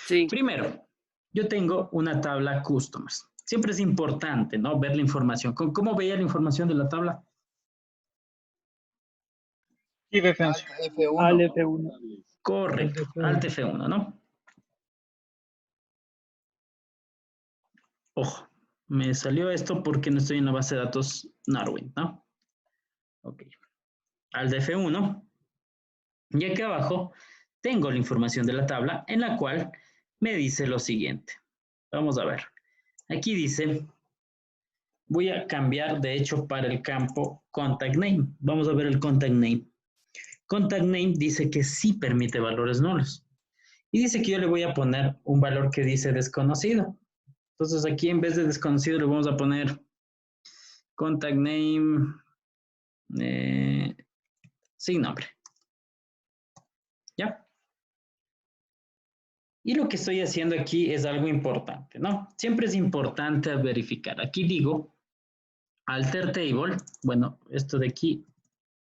Sí. Primero, yo tengo una tabla customers. Siempre es importante, ¿no? Ver la información. ¿Cómo veía la información de la tabla? Y defensa. Al F1. Correcto, Alt F1, ¿no? Ojo, me salió esto porque no estoy en la base de datos Narwin, ¿no? Ok. Alt F1. Y aquí abajo tengo la información de la tabla en la cual me dice lo siguiente. Vamos a ver. Aquí dice, voy a cambiar de hecho para el campo contact name. Vamos a ver el contact name. Contact name dice que sí permite valores nulos. Y dice que yo le voy a poner un valor que dice desconocido. Entonces aquí en vez de desconocido le vamos a poner contact name sin nombre. ¿Ya? Y lo que estoy haciendo aquí es algo importante, ¿no? Siempre es importante verificar. Aquí digo alter table. Bueno, esto de aquí,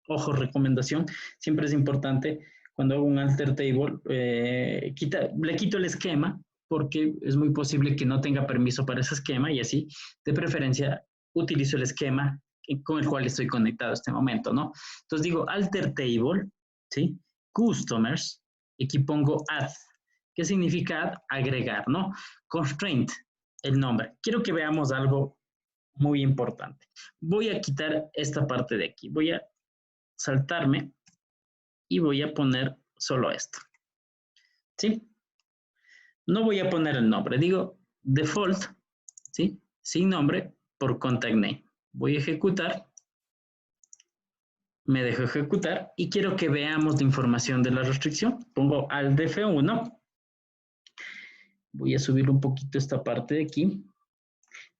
ojo, recomendación. Siempre es importante cuando hago un alter table, le quito el esquema porque es muy posible que no tenga permiso para ese esquema y así, de preferencia, utilizo el esquema con el cual estoy conectado en este momento, ¿no? Entonces digo alter table, ¿sí? Customers, y aquí pongo add. ¿Qué significa add? Agregar, ¿no? Constraint, el nombre. Quiero que veamos algo muy importante. Voy a quitar esta parte de aquí. Voy a saltarme y voy a poner solo esto. ¿Sí? No voy a poner el nombre. Digo default, ¿sí? Sin nombre por contact name. Voy a ejecutar. Me dejo ejecutar y quiero que veamos la información de la restricción. Pongo alt F1. Voy a subir un poquito esta parte de aquí.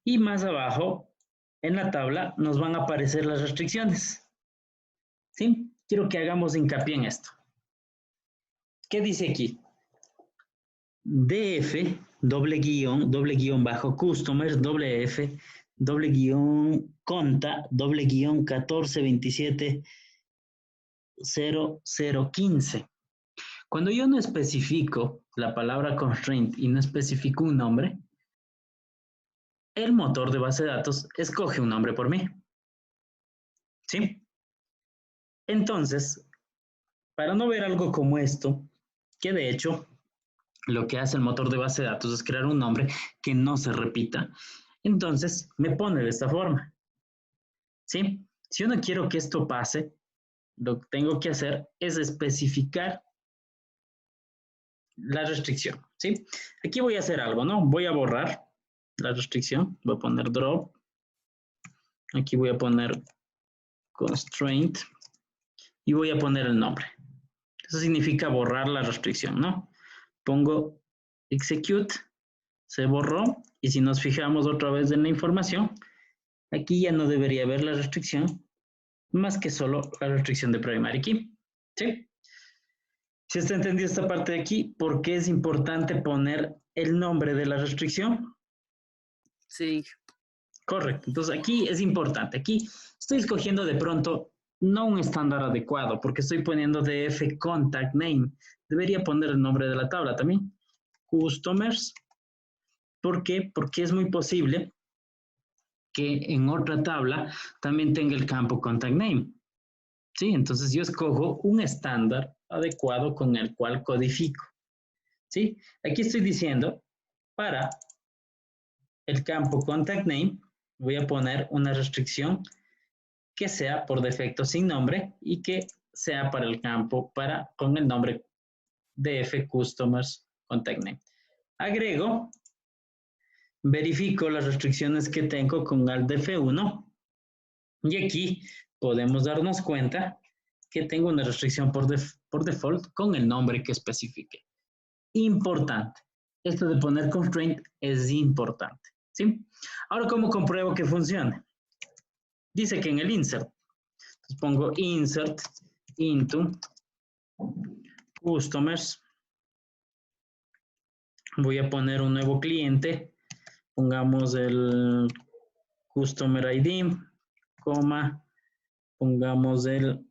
Y más abajo, en la tabla, nos van a aparecer las restricciones. ¿Sí? Quiero que hagamos hincapié en esto. ¿Qué dice aquí? DF, doble guión bajo, customers, doble F, doble guión, conta, doble guión, 14270015. Cuando yo no especifico la palabra constraint y no especifico un nombre, el motor de base de datos escoge un nombre por mí. ¿Sí? Entonces, para no ver algo como esto, que de hecho lo que hace el motor de base de datos es crear un nombre que no se repita, entonces me pone de esta forma. ¿Sí? Si yo no quiero que esto pase, lo que tengo que hacer es especificar la restricción. ¿Sí? Aquí voy a hacer algo, ¿no? Voy a borrar la restricción, voy a poner drop, aquí voy a poner constraint y voy a poner el nombre. Eso significa borrar la restricción, ¿no? Pongo execute, se borró, y si nos fijamos otra vez en la información, aquí ya no debería haber la restricción, más que solo la restricción de primary key. ¿Sí? ¿Sí está entendido esta parte de aquí? ¿Por qué es importante poner el nombre de la restricción? Sí. Correcto. Entonces aquí es importante. Aquí estoy escogiendo de pronto no un estándar adecuado, porque estoy poniendo DF contact name. Debería poner el nombre de la tabla también. Customers. ¿Por qué? Porque es muy posible que en otra tabla también tenga el campo contact name. ¿Sí? Entonces yo escojo un estándar adecuado con el cual codifico. ¿Sí? Aquí estoy diciendo, para el campo contact name, voy a poner una restricción que sea por defecto sin nombre y que sea para el campo con el nombre DF Customers Contact Name. Agrego, verifico las restricciones que tengo con alt F1 y aquí podemos darnos cuenta que tengo una restricción por default con el nombre que especifique. Importante. Esto de poner constraint es importante. ¿Sí? Ahora, ¿cómo compruebo que funcione? Dice que en el insert. Entonces pongo insert into customers. Voy a poner un nuevo cliente. Pongamos el customer ID, coma, pongamos el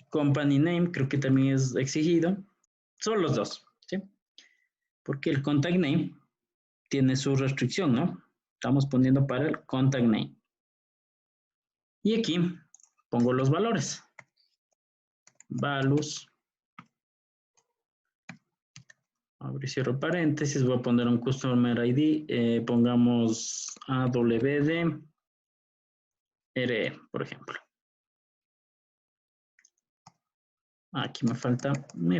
company name, creo que también es exigido. Son los dos, ¿sí? Porque el contact name tiene su restricción, ¿no? Estamos poniendo para el contact name. Y aquí pongo los valores. Values. Abro y cierro paréntesis. Voy a poner un customer ID. Pongamos AWD RE, por ejemplo. Aquí me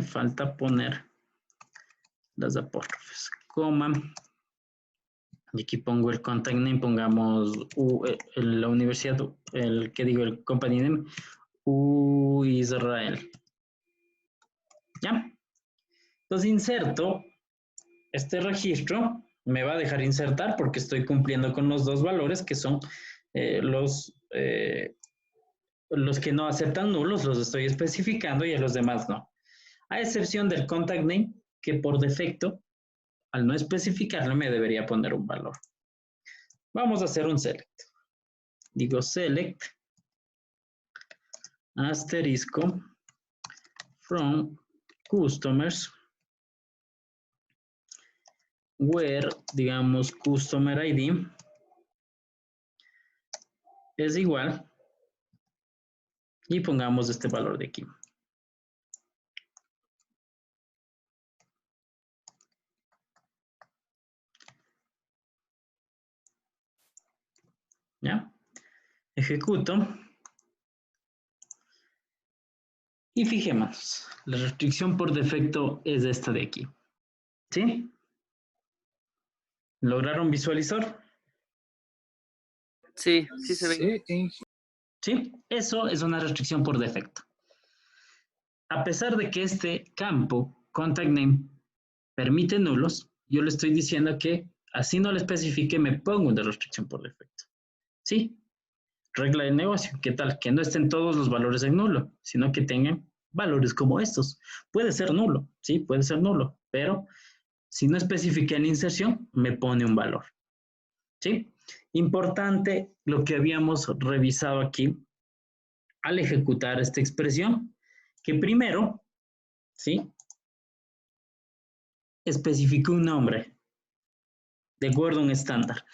falta poner las apóstrofes. Coma. Y aquí pongo el contact name, pongamos la universidad, el company name, Israel. ¿Ya? Entonces inserto este registro, me va a dejar insertar porque estoy cumpliendo con los dos valores que son los que no aceptan nulos, los estoy especificando y a los demás no. A excepción del contact name, que por defecto, al no especificarlo, me debería poner un valor. Vamos a hacer un select. Digo select asterisco from customers where, digamos, customer ID es igual y pongamos este valor de aquí. ¿Ya? Ejecuto. Y fijémonos, la restricción por defecto es esta de aquí. ¿Sí? ¿Lograron visualizar? Sí, sí se ve. Sí, ¿Sí? Eso es una restricción por defecto. A pesar de que este campo, contact name, permite nulos, yo le estoy diciendo que así no le especifique, me pongo una restricción por defecto. ¿Sí? Regla de negocio. ¿Qué tal? Que no estén todos los valores en nulo, sino que tengan valores como estos. Puede ser nulo, ¿sí? Puede ser nulo, pero si no especifique en la inserción, me pone un valor. ¿Sí? Importante lo que habíamos revisado aquí al ejecutar esta expresión, que primero, ¿sí? Especifique un nombre de acuerdo a un estándar.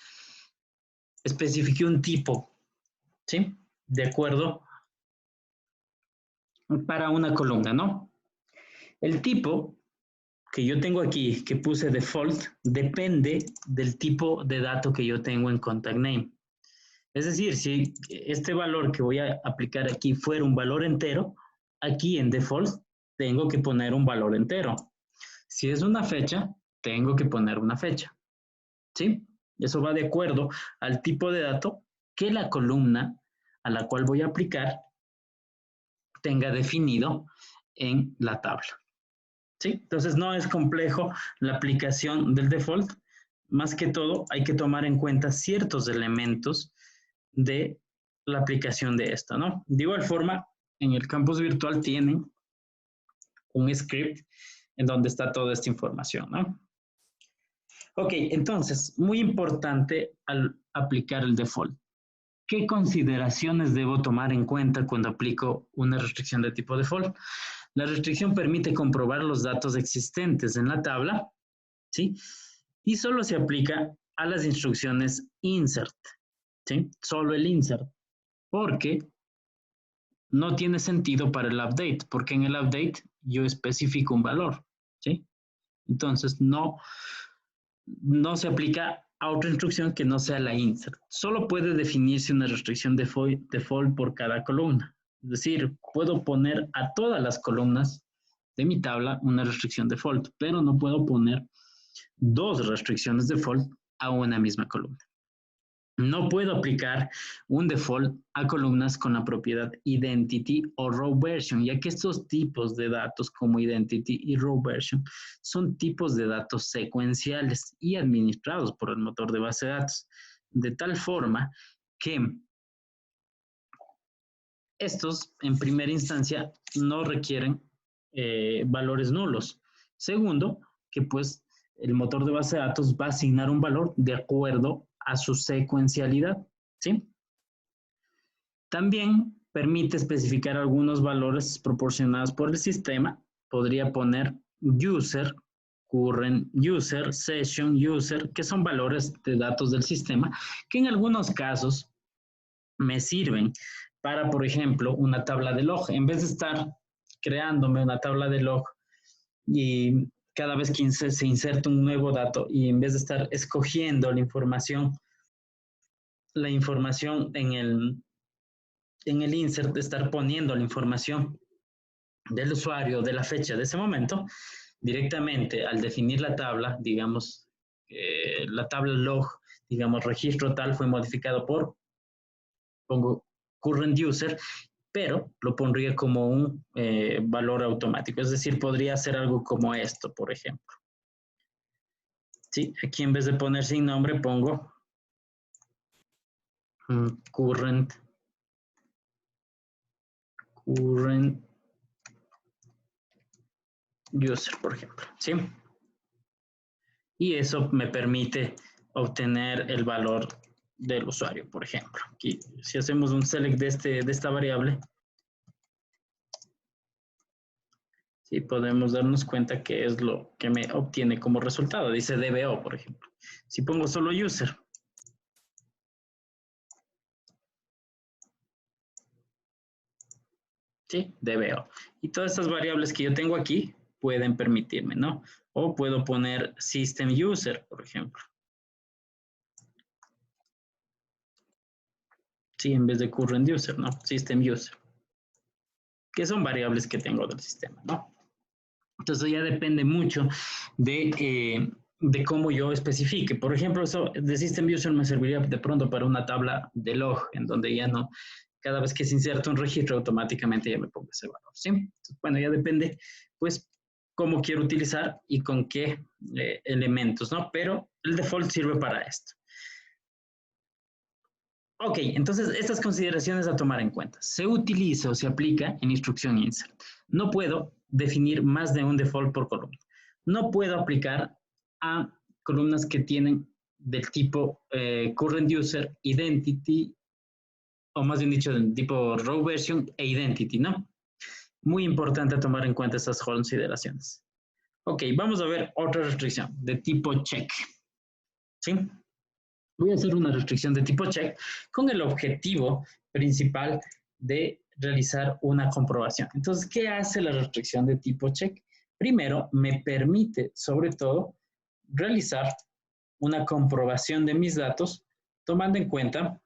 Especifique un tipo, ¿sí? De acuerdo para una columna, ¿no? El tipo que yo tengo aquí, que puse default, depende del tipo de dato que yo tengo en contact name. Es decir, si este valor que voy a aplicar aquí fuera un valor entero, aquí en default tengo que poner un valor entero. Si es una fecha, tengo que poner una fecha. ¿Sí? Eso va de acuerdo al tipo de dato que la columna a la cual voy a aplicar tenga definido en la tabla. ¿Sí? Entonces no es complejo la aplicación del default. Más que todo, hay que tomar en cuenta ciertos elementos de la aplicación de esto, ¿no? De igual forma, en el campus virtual tienen un script en donde está toda esta información, ¿no? Ok, entonces, muy importante al aplicar el default. ¿Qué consideraciones debo tomar en cuenta cuando aplico una restricción de tipo default? La restricción permite comprobar los datos existentes en la tabla, ¿sí? Y solo se aplica a las instrucciones insert, ¿sí? Solo el insert, porque no tiene sentido para el update, porque en el update yo especifico un valor, ¿sí? Entonces no se aplica a otra instrucción que no sea la insert. Solo puede definirse una restricción default por cada columna. Es decir, puedo poner a todas las columnas de mi tabla una restricción default, pero no puedo poner dos restricciones default a una misma columna. No puedo aplicar un default a columnas con la propiedad identity o row version, ya que estos tipos de datos como identity y row version son tipos de datos secuenciales y administrados por el motor de base de datos, de tal forma que estos en primera instancia no requieren valores nulos. Segundo, que pues el motor de base de datos va a asignar un valor de acuerdo a su secuencialidad, ¿sí? También permite especificar algunos valores proporcionados por el sistema. Podría poner user, current user, session user, que son valores de datos del sistema, que en algunos casos me sirven para, por ejemplo, una tabla de log. En vez de estar creándome una tabla de log y cada vez que se inserta un nuevo dato y en vez de estar escogiendo la información en el insert, de estar poniendo la información del usuario, de la fecha de ese momento, directamente al definir la tabla, digamos, la tabla log, digamos, registro tal fue modificado por, pongo current user, pero lo pondría como un valor automático. Es decir, podría hacer algo como esto, por ejemplo. ¿Sí? Aquí en vez de poner sin nombre, pongo current user, por ejemplo. ¿Sí? Y eso me permite obtener el valor del usuario, por ejemplo. Aquí, si hacemos un select de esta variable, Sí, podemos darnos cuenta que es lo que me obtiene como resultado. Dice DBO, por ejemplo. Si pongo solo user. Sí, DBO. Y todas estas variables que yo tengo aquí pueden permitirme, ¿no? O puedo poner system user, por ejemplo. Sí, en vez de current user, ¿no? System user. Que son variables que tengo del sistema, ¿no? Entonces ya depende mucho de cómo yo especifique. Por ejemplo, eso de System User me serviría de pronto para una tabla de log, en donde ya no, cada vez que se inserta un registro, automáticamente ya me pongo ese valor, ¿sí? Entonces, bueno, ya depende, pues, cómo quiero utilizar y con qué elementos, ¿no? Pero el default sirve para esto. Ok, entonces estas consideraciones a tomar en cuenta. Se utiliza o se aplica en instrucción insert. No puedo definir más de un default por columna. No puedo aplicar a columnas que tienen del tipo current user, identity, o más bien dicho, del tipo row version e identity, ¿no? Muy importante tomar en cuenta estas consideraciones. Ok, vamos a ver otra restricción de tipo check. ¿Sí? Voy a hacer una restricción de tipo check con el objetivo principal de realizar una comprobación. Entonces, ¿qué hace la restricción de tipo check? Primero, me permite, sobre todo, realizar una comprobación de mis datos tomando en cuenta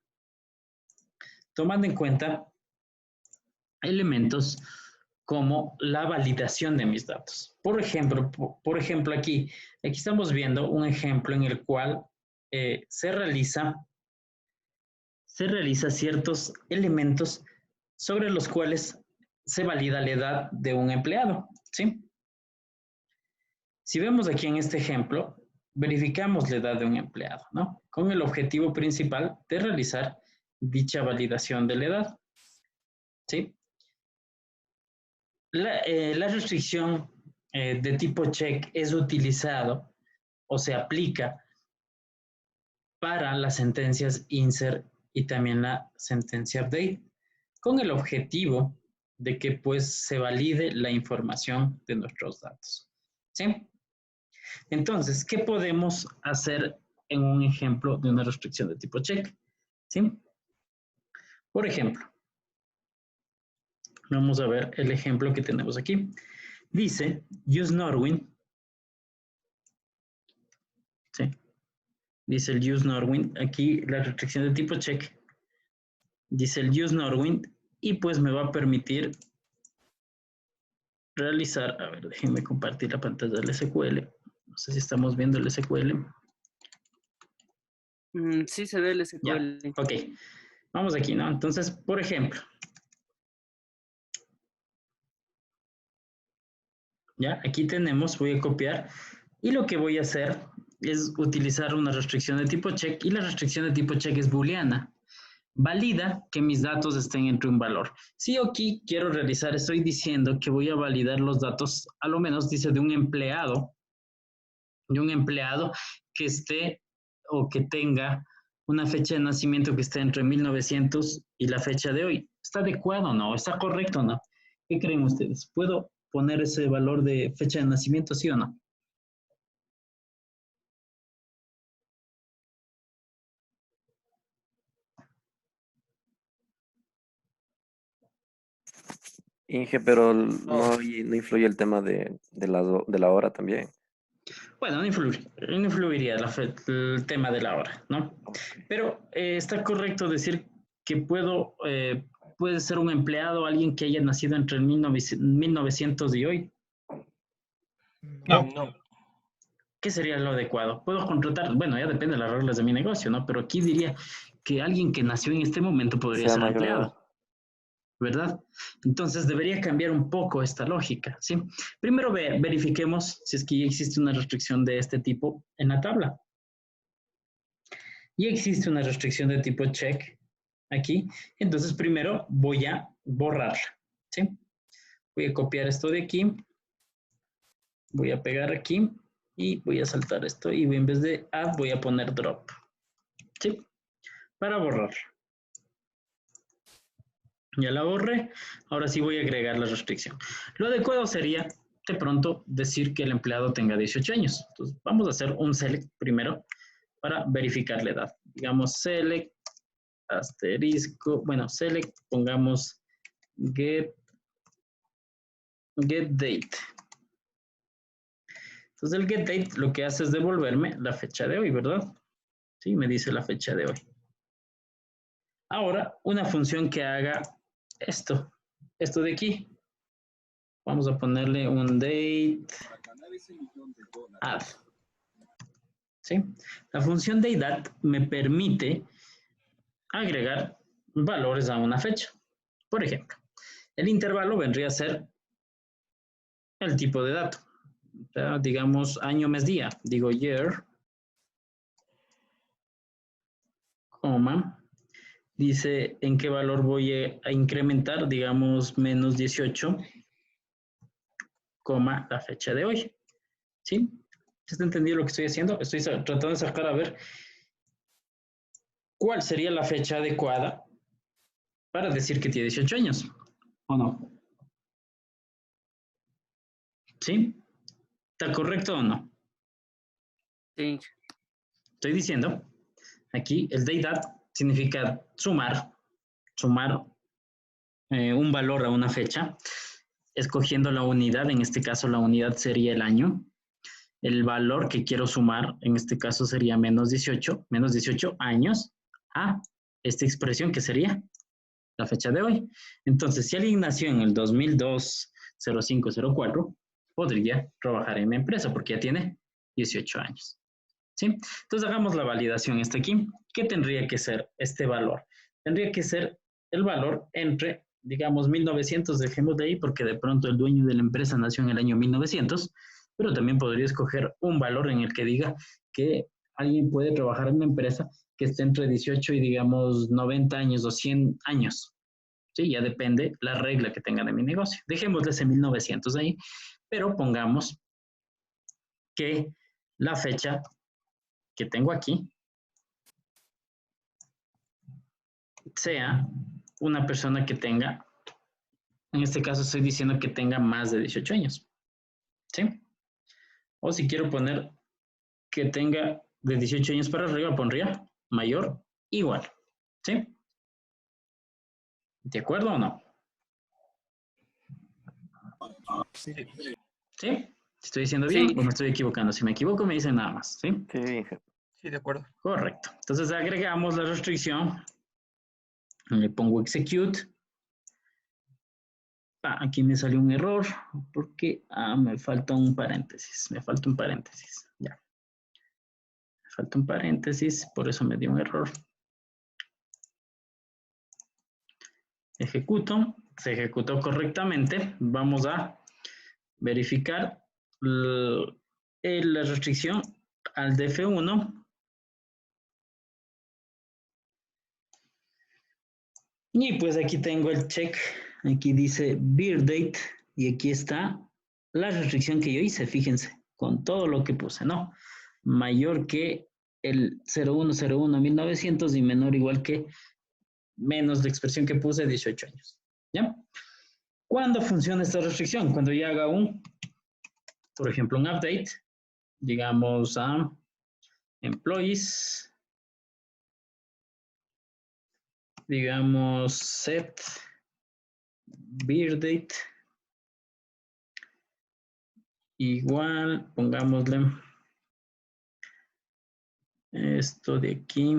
elementos como la validación de mis datos. Por ejemplo, aquí estamos viendo un ejemplo en el cual se realiza ciertos elementos sobre los cuales se valida la edad de un empleado, ¿sí? Si vemos aquí en este ejemplo, verificamos la edad de un empleado, ¿no? Con el objetivo principal de realizar dicha validación de la edad, ¿sí? La restricción de tipo check es utilizado o se aplica para las sentencias insert y también la sentencia update, con el objetivo de que pues se valide la información de nuestros datos. ¿Sí? Entonces, ¿qué podemos hacer en un ejemplo de una restricción de tipo check? ¿Sí? Por ejemplo, vamos a ver el ejemplo que tenemos aquí. Dice, use Norwin. ¿Sí? Dice el use Norwin. Aquí la restricción de tipo check. Dice el use Norwin y pues me va a permitir realizar, a ver, déjenme compartir la pantalla del SQL. No sé si estamos viendo el SQL. Sí se ve el SQL. Ya, ok. Vamos aquí, ¿no? Entonces, por ejemplo, ya, aquí tenemos, voy a copiar y lo que voy a hacer es utilizar una restricción de tipo check y la restricción de tipo check es booleana. Valida que mis datos estén entre un valor. Si yo aquí quiero realizar, estoy diciendo que voy a validar los datos, a lo menos dice de un empleado que esté o que tenga una fecha de nacimiento que esté entre 1900 y la fecha de hoy. ¿Está adecuado o no? ¿Está correcto o no? ¿Qué creen ustedes? ¿Puedo poner ese valor de fecha de nacimiento, sí o no? Inge, pero no influye el tema de la hora también. Bueno, no influiría el tema de la hora, ¿no? Pero está correcto decir que puede ser un empleado, alguien que haya nacido entre el 1900 y hoy. No. No. ¿Qué sería lo adecuado? Puedo contratar, bueno, ya depende de las reglas de mi negocio, ¿no? Pero aquí diría que alguien que nació en este momento podría ser empleado, ¿verdad? Entonces debería cambiar un poco esta lógica, ¿sí? Primero verifiquemos si es que ya existe una restricción de este tipo en la tabla. Y existe una restricción de tipo check aquí. Entonces primero voy a borrarla, ¿sí? Voy a copiar esto de aquí. Voy a pegar aquí y voy a saltar esto y en vez de add voy a poner drop, ¿sí? Para borrarla. Ya la borré. Ahora sí voy a agregar la restricción. Lo adecuado sería de pronto decir que el empleado tenga 18 años. Entonces, vamos a hacer un select primero para verificar la edad. Digamos select, asterisco, bueno, select, pongamos get date. Entonces, el get date lo que hace es devolverme la fecha de hoy, ¿verdad? Sí, me dice la fecha de hoy. Ahora, una función que haga esto de aquí. Vamos a ponerle un date add. ¿Sí? La función date add me permite agregar valores a una fecha. Por ejemplo, el intervalo vendría a ser el tipo de dato. O sea, digamos año, mes, día. Digo year, coma. Dice en qué valor voy a incrementar, digamos menos 18, coma, la fecha de hoy. ¿Sí? ¿Se entendido lo que estoy haciendo? Estoy tratando de sacar a ver cuál sería la fecha adecuada para decir que tiene 18 años. ¿O no? ¿Sí? ¿Está correcto o no? Sí. Estoy diciendo, aquí el date significa sumar un valor a una fecha, escogiendo la unidad, en este caso la unidad sería el año. El valor que quiero sumar, en este caso sería menos 18 años a esta expresión que sería la fecha de hoy. Entonces, si alguien nació en el 2002-0504, podría trabajar en la empresa porque ya tiene 18 años. ¿Sí? Entonces, hagamos la validación esta aquí. ¿Qué tendría que ser este valor? Tendría que ser el valor entre, digamos, 1900, dejemos de ahí porque de pronto el dueño de la empresa nació en el año 1900, pero también podría escoger un valor en el que diga que alguien puede trabajar en una empresa que esté entre 18 y, digamos, 90 años o 100 años. Sí, ya depende la regla que tenga de mi negocio. Dejémosle ese 1900 ahí, pero pongamos que la fecha que tengo aquí sea una persona que tenga, en este caso estoy diciendo que tenga más de 18 años. ¿Sí? O si quiero poner que tenga de 18 años para arriba, pondría mayor, igual. ¿Sí? ¿De acuerdo o no? Sí. ¿Sí? ¿Estoy diciendo bien Sí. o me estoy equivocando? Si me equivoco, me dicen nada más. ¿Sí? Sí, Inge. Sí, de acuerdo. Correcto. Entonces agregamos la restricción. Le pongo execute. Aquí me salió un error porque me falta un paréntesis. Me falta un paréntesis. Ya. Me falta un paréntesis, por eso me dio un error. Ejecuto. Se ejecutó correctamente. Vamos a verificar la restricción al df1. Y pues aquí tengo el check. Aquí dice beer date y aquí está la restricción que yo hice, fíjense, con todo lo que puse, ¿no? Mayor que el 0101-1900 y menor igual que menos la expresión que puse, 18 años. ¿Ya? ¿Cuándo funciona esta restricción? Cuando ya haga por ejemplo, un update, digamos a employees, digamos set beer date, igual, pongámosle esto de aquí,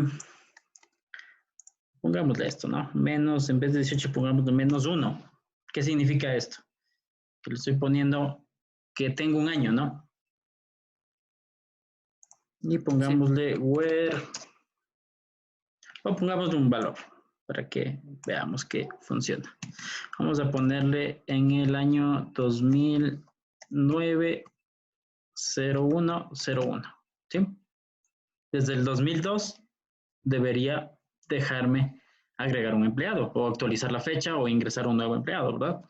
pongámosle esto, ¿no? Menos, en vez de 18, pongámosle menos 1. ¿Qué significa esto? Que le estoy poniendo que tengo un año, ¿no? Y pongámosle where, o pongámosle un valor para que veamos que funciona. Vamos a ponerle en el año 2009 0101, ¿sí? Desde el 2002 debería dejarme agregar un empleado o actualizar la fecha o ingresar un nuevo empleado, ¿verdad?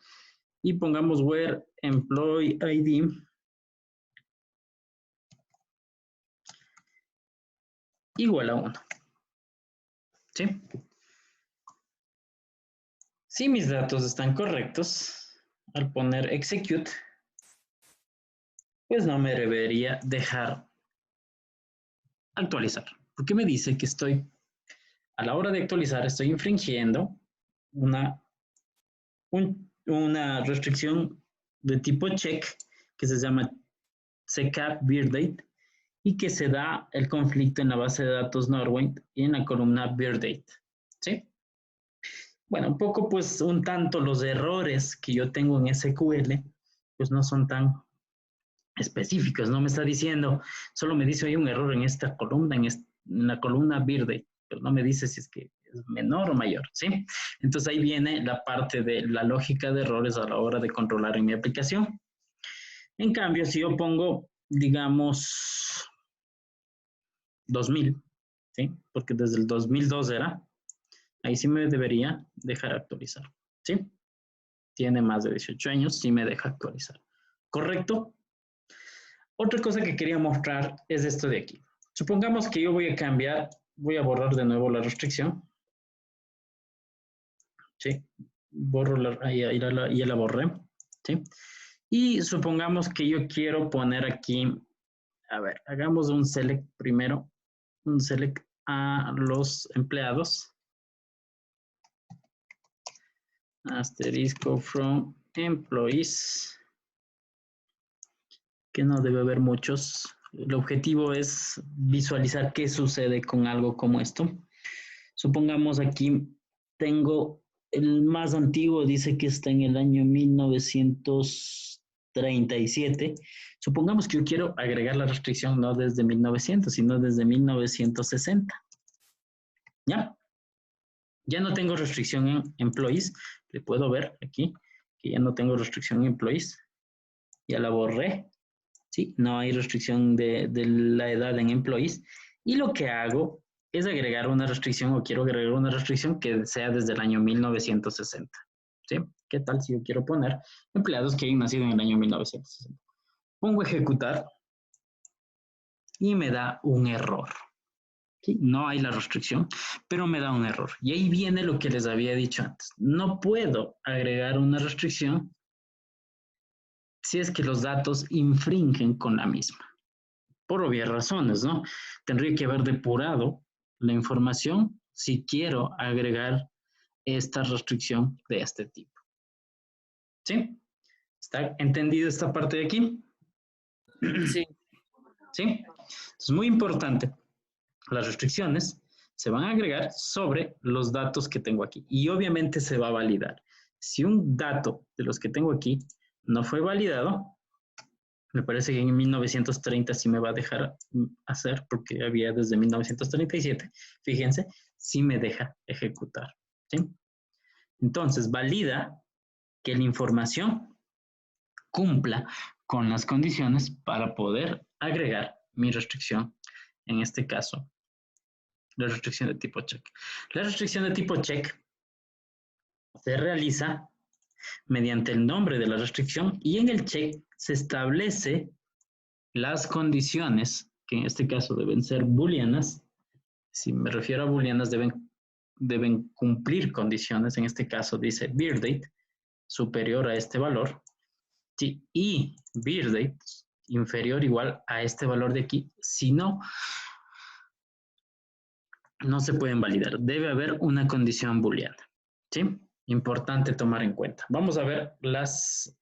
Y pongamos where employee ID igual a 1. ¿Sí? Si mis datos están correctos, al poner execute, pues no me debería dejar actualizar. Porque me dice que estoy, a la hora de actualizar, estoy infringiendo una restricción de tipo check que se llama CCAP BeerDate y que se da el conflicto en la base de datos Norwind y en la columna BeerDate. ¿Sí? Bueno, un poco, pues, un tanto los errores que yo tengo en SQL, pues no son tan específicos. No me está diciendo, solo me dice hay un error en esta columna, en la columna BeerDate, pero no me dice si es que es menor o mayor, ¿sí? Entonces ahí viene la parte de la lógica de errores a la hora de controlar en mi aplicación. En cambio, si yo pongo, digamos, 2000, ¿sí? Porque desde el 2002 era, ahí sí me debería dejar actualizar, ¿sí? Tiene más de 18 años, sí me deja actualizar. ¿Correcto? Otra cosa que quería mostrar es esto de aquí. Supongamos que yo voy a cambiar, voy a borrar de nuevo la restricción. ¿Sí? Borro ya la borré. ¿Sí? Y supongamos que yo quiero poner aquí, a ver, hagamos un select primero, un select a los empleados. Asterisco from employees, que no debe haber muchos. El objetivo es visualizar qué sucede con algo como esto. Supongamos aquí tengo el más antiguo, dice que está en el año 1937. Supongamos que yo quiero agregar la restricción no desde 1900, sino desde 1960. ¿Ya? Ya no tengo restricción en employees. Le puedo ver aquí que ya no tengo restricción en employees. Ya la borré. ¿Sí? No hay restricción de la edad en employees. Y lo que hago es agregar una restricción o quiero agregar una restricción que sea desde el año 1960. ¿Sí? ¿Qué tal si yo quiero poner empleados que hayan nacido en el año 1960? Pongo ejecutar y me da un error. ¿Sí? No hay la restricción, pero me da un error. Y ahí viene lo que les había dicho antes. No puedo agregar una restricción si es que los datos infringen con la misma. Por obvias razones, ¿no? Tendría que haber depurado la información si quiero agregar esta restricción de este tipo. ¿Sí? ¿Está entendido esta parte de aquí? Sí. ¿Sí? Es muy importante. Las restricciones se van a agregar sobre los datos que tengo aquí. Y obviamente se va a validar. Si un dato de los que tengo aquí no fue validado, me parece que en 1930 sí me va a dejar hacer, porque había desde 1937. Fíjense, sí me deja ejecutar. ¿Sí? Entonces, valida que la información cumpla con las condiciones para poder agregar mi restricción. En este caso, la restricción de tipo check. La restricción de tipo check se realiza mediante el nombre de la restricción y en el check se establece las condiciones, que en este caso deben ser booleanas. Si me refiero a booleanas, deben cumplir condiciones. En este caso dice BeerDate superior a este valor. Sí, y BeerDate inferior o igual a este valor de aquí. Si no, no se pueden validar. Debe haber una condición booleana. ¿Sí? Importante tomar en cuenta. Vamos a ver las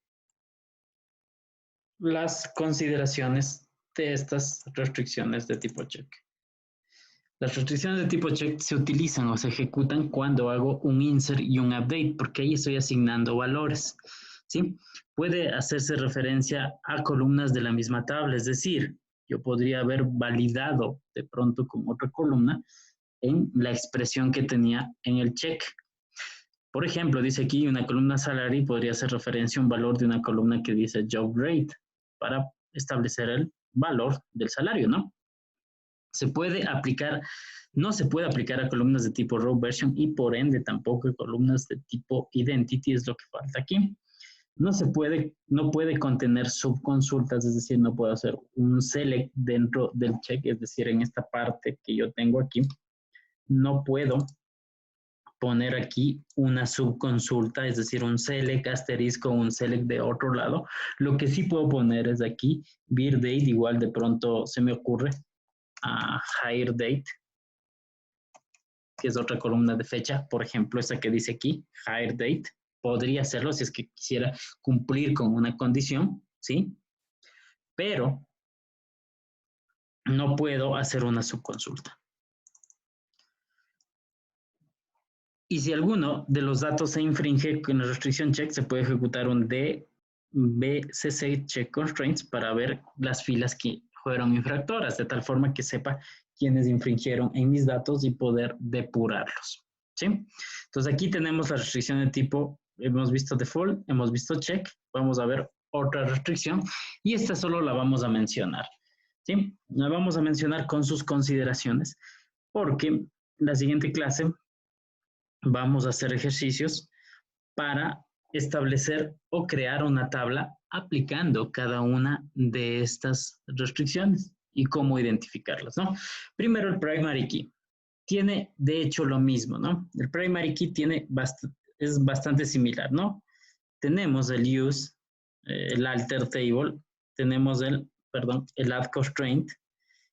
consideraciones de estas restricciones de tipo check. Las restricciones de tipo check se utilizan o se ejecutan cuando hago un insert y un update, porque ahí estoy asignando valores. ¿Sí? Puede hacerse referencia a columnas de la misma tabla, es decir, yo podría haber validado de pronto con otra columna en la expresión que tenía en el check. Por ejemplo, dice aquí una columna salary podría hacer referencia a un valor de una columna que dice job rate para establecer el valor del salario, ¿no? Se puede aplicar, no se puede aplicar a columnas de tipo row version y por ende tampoco a columnas de tipo identity, es lo que falta aquí. No puede contener subconsultas, es decir, no puedo hacer un select dentro del check, es decir, en esta parte que yo tengo aquí, no puedo poner aquí una subconsulta, es decir, un select asterisco, un select de otro lado. Lo que sí puedo poner es aquí, beer date, igual de pronto se me ocurre, hire date, que es otra columna de fecha, por ejemplo, esta que dice aquí, hire date, podría hacerlo si es que quisiera cumplir con una condición, ¿sí? Pero no puedo hacer una subconsulta. Y si alguno de los datos se infringe con la restricción check, se puede ejecutar un dbcc check constraints para ver las filas que fueron infractoras, de tal forma que sepa quiénes infringieron en mis datos y poder depurarlos, ¿sí? Entonces aquí tenemos la restricción de tipo, hemos visto default, hemos visto check, vamos a ver otra restricción y esta solo la vamos a mencionar, ¿sí? La vamos a mencionar con sus consideraciones porque en la siguiente clase vamos a hacer ejercicios para establecer o crear una tabla aplicando cada una de estas restricciones y cómo identificarlas, ¿no? Primero, el primary key. Tiene, de hecho, lo mismo, ¿no? El primary key es bastante similar, ¿no? Tenemos el use, el alter table, tenemos el add constraint,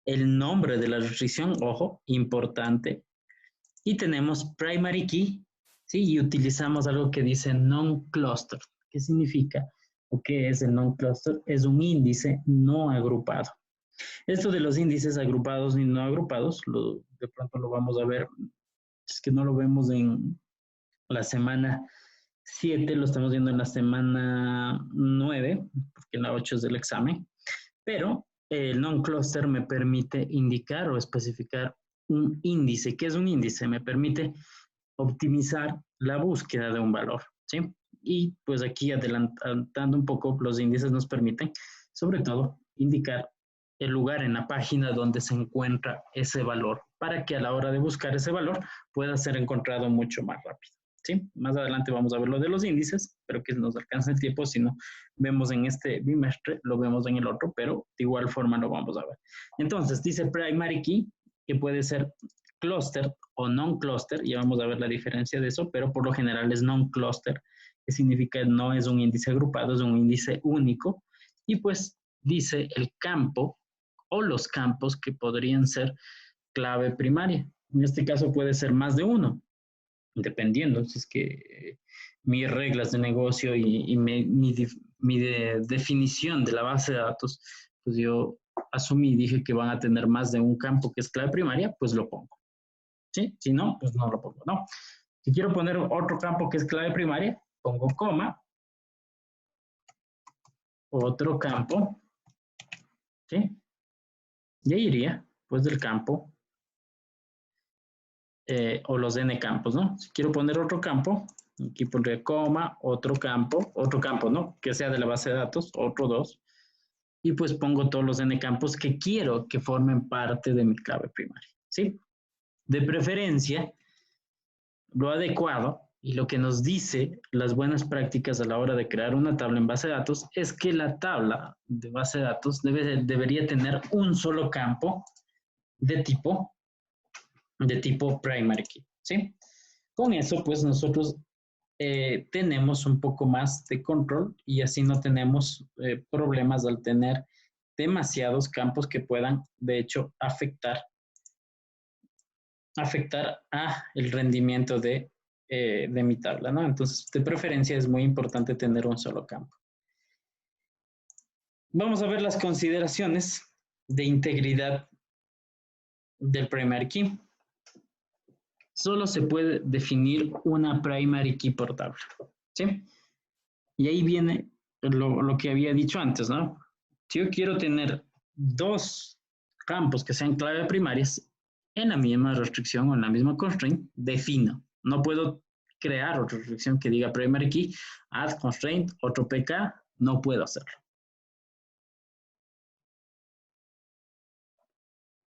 el nombre de la restricción, ojo, importante, y tenemos primary key, ¿sí? Y utilizamos algo que dice non-cluster. ¿Qué significa? ¿O qué es el non-cluster? Es un índice no agrupado. Esto de los índices agrupados y no agrupados, de pronto lo vamos a ver, es que no lo vemos en la semana 7, lo estamos viendo en la semana 9, porque la 8 es del examen, pero el non-cluster me permite indicar o especificar un índice. ¿Qué es un índice? Me permite optimizar la búsqueda de un valor, ¿sí? Y pues aquí adelantando un poco, los índices nos permiten, sobre todo, indicar el lugar en la página donde se encuentra ese valor, para que a la hora de buscar ese valor pueda ser encontrado mucho más rápido, ¿sí? Más adelante vamos a ver lo de los índices, pero que nos alcance el tiempo, si no vemos en este bimestre, lo vemos en el otro, pero de igual forma lo vamos a ver. Entonces, dice primary key, que puede ser cluster o non-cluster, y vamos a ver la diferencia de eso, pero por lo general es non-cluster, que significa no es un índice agrupado, es un índice único, y pues dice el campo o los campos que podrían ser clave primaria. En este caso puede ser más de uno, dependiendo, si es que mis reglas de negocio y mi definición de la base de datos, pues yo asumí y dije que van a tener más de un campo que es clave primaria, pues lo pongo. ¿Sí? Si no, pues no lo pongo, ¿no? Si quiero poner otro campo que es clave primaria, pongo coma, otro campo, ¿sí? Y ahí iría, pues, del campo, o los n campos, ¿no? Si quiero poner otro campo, aquí pondría coma, otro campo, ¿no? Que sea de la base de datos, otro 2, y pues pongo todos los n campos que quiero que formen parte de mi clave primaria, ¿sí? De preferencia, lo adecuado y lo que nos dice las buenas prácticas a la hora de crear una tabla en base de datos es que la tabla de base de datos debería tener un solo campo de tipo primary key, ¿sí? Con eso, pues nosotros tenemos un poco más de control y así no tenemos problemas al tener demasiados campos que puedan, de hecho, afectar a el rendimiento de mi tabla, ¿no? Entonces, de preferencia es muy importante tener un solo campo. Vamos a ver las consideraciones de integridad del primary key. Solo se puede definir una primary key por tabla, ¿sí? Y ahí viene lo que había dicho antes, ¿no? Si yo quiero tener dos campos que sean clave primarias, en la misma restricción o en la misma constraint, defino. No puedo crear otra restricción que diga primary key, add constraint, otro PK, no puedo hacerlo.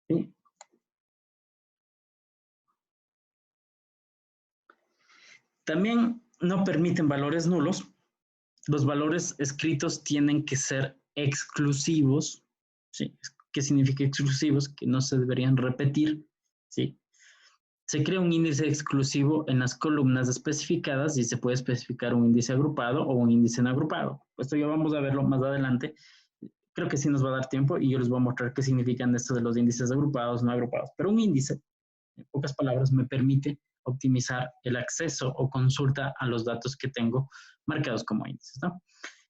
¿Sí? También no permiten valores nulos. Los valores escritos tienen que ser exclusivos. ¿Sí? ¿Qué significa exclusivos? Que no se deberían repetir. ¿Sí? se crea un índice exclusivo en las columnas especificadas y se puede especificar un índice agrupado o un índice no agrupado. Esto ya vamos a verlo más adelante. Creo que sí nos va a dar tiempo y yo les voy a mostrar qué significan esto de los índices agrupados, no agrupados. Pero un índice, en pocas palabras, me permite optimizar el acceso o consulta a los datos que tengo marcados como índices, ¿no?